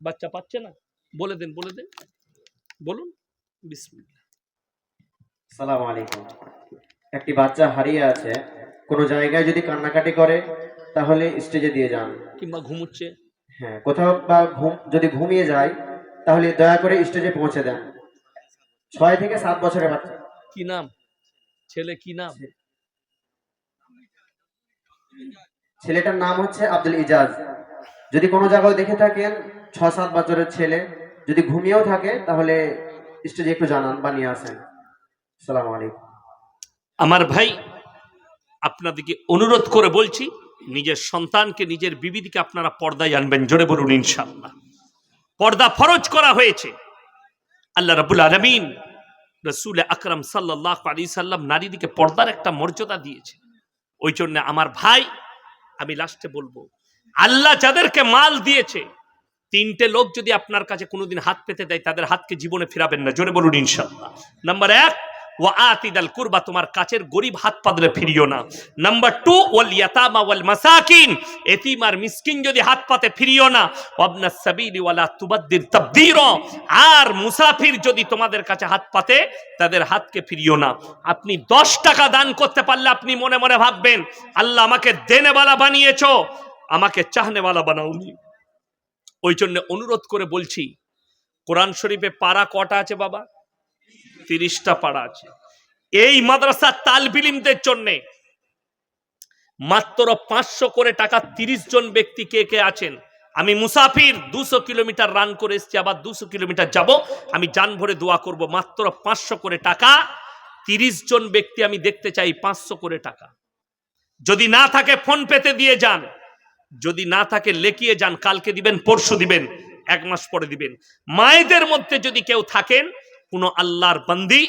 বাচ্চা পাচ্ছে না, বলে দেন বলুন। বিসমিল্লাহ। আসসালামু আলাইকুম। একটি বাচ্চা হারিয়ে আছে, কোনো জায়গায় যদি কান্নাকাটি করে তাহলে স্টেজে দিয়ে যান। কিংবা ঘুমুচ্ছে, হ্যাঁ, কোথাও বা যদি ঘুমিয়ে যায় তাহলে দয়া করে স্টেজে পৌঁছে দেন। 6 থেকে 7 বছরের বাচ্চা। কি নাম ছেলে, কি নাম? ছেলেটার নাম হচ্ছে আব্দুল ইজাজ। যদি কোনো জায়গায় দেখে থাকেন 6-7 বছরের ছেলে যদি ঘুমিয়েও থাকে তাহলে স্টেজে একটু জানান বা নিয়ে আসেন। আসসালামু আলাইকুম। আমার ভাই, আপনাদেরকে অনুরোধ করে বলছি, নিজের সন্তানকে, নিজের বিবিদিকে আপনারা পর্দায় আনবেন। জোরে বলুন ইনশাআল্লাহ। পর্দা ফরজ করা হয়েছে। আল্লাহ রাব্বুল আলামিন রাসূল আকরাম সাল্লাল্লাহু আলাইহি সাল্লাম নারীদিকে পর্দার একটা মর্যাদা দিয়েছে। ওই জন্য আমার ভাই, আমি লাস্টে বলবো, আল্লাহ যাদেরকে মাল দিয়েছে, 3টে লোক যদি আপনার কাছে কোনোদিন হাত পেতে দেয়, তাদের হাতকে জীবনে ফিরাবেন না। জোরে বলুন ইনশাআল্লাহ। নাম্বার 1, ওয়া আতিদাল কুরবা, তোমার কাছের গরিব হাত পাতলে ফিরিও না। নাম্বার 2, ওয়াল ইয়াতামা ওয়াল মাসাকিন, এতিম আর মিসকিন যদি হাত পাতে ফিরিও না। ওয়াবনাস সাবিলি ওয়ালা তুবাদদির তাবদীরা, আর মুসাফির যদি তোমাদের কাছে হাত পাতে, তাদের হাতকে ফিরিও না। আপনি 10 টাকা দান করতে পারলে আপনি মনে মনে ভাববেন, আল্লাহ আমাকে দেনেওয়ালা বানিয়েছো, আমাকে চাহনেওয়ালা বানাওনি। ওই জন্য অনুরোধ করে বলছি, কোরআন শরীফে পারা কটা আছে বাবা? 30টা পারা আছে। এই মাদ্রাসা তালবিলিমদের জন্য মাত্র 500 করে টাকা। 30 জন ব্যক্তি কে কে আছেন? আমি মুসাফির, 200 কিলোমিটার রান করে এসেছি, আবার 200 কিলোমিটার যাব, আমি জান ভরে দোয়া করব। মাত্র 500 করে টাকা, 30 জন ব্যক্তি আমি দেখতে চাই। 500 করে টাকা যদি না থাকে ফোন পেতে দিয়ে যান, যদি না থাকে লেখিয়ে যান। কালকে দিবেন, পরশু দিবেন, 1 মাস পরে দিবেন। মায়েদের মধ্যে যদি কেউ থাকেন, কোন আল্লাহর বান্দি,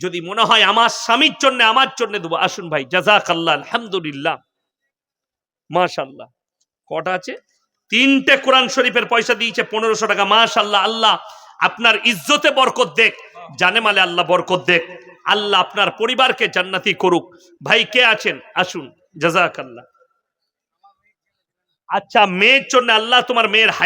যদি মনে হয় আমার স্বামীর জন্য, আমার জন্য দেবো, আসুন ভাই। জাযাকাল্লাহ, আলহামদুলিল্লাহ, মাশাআল্লাহ। কটা আছে? 3টে কোরআন শরীফের পয়সা দিয়েছে 1500 টাকা। মাশাআল্লাহ। আল্লাহ আপনার ইজ্জতে বরকত দেখ, জানে মালে আল্লাহ বরকত দেখ। আল্লাহ আপনার পরিবারকে জান্নাতি করুক। ভাই কে আছেন? আসুন। জাযাকাল্লাহ। আচ্ছা, মেয়ের জন্য আল্লাহ তোমার মেয়ের হায়াত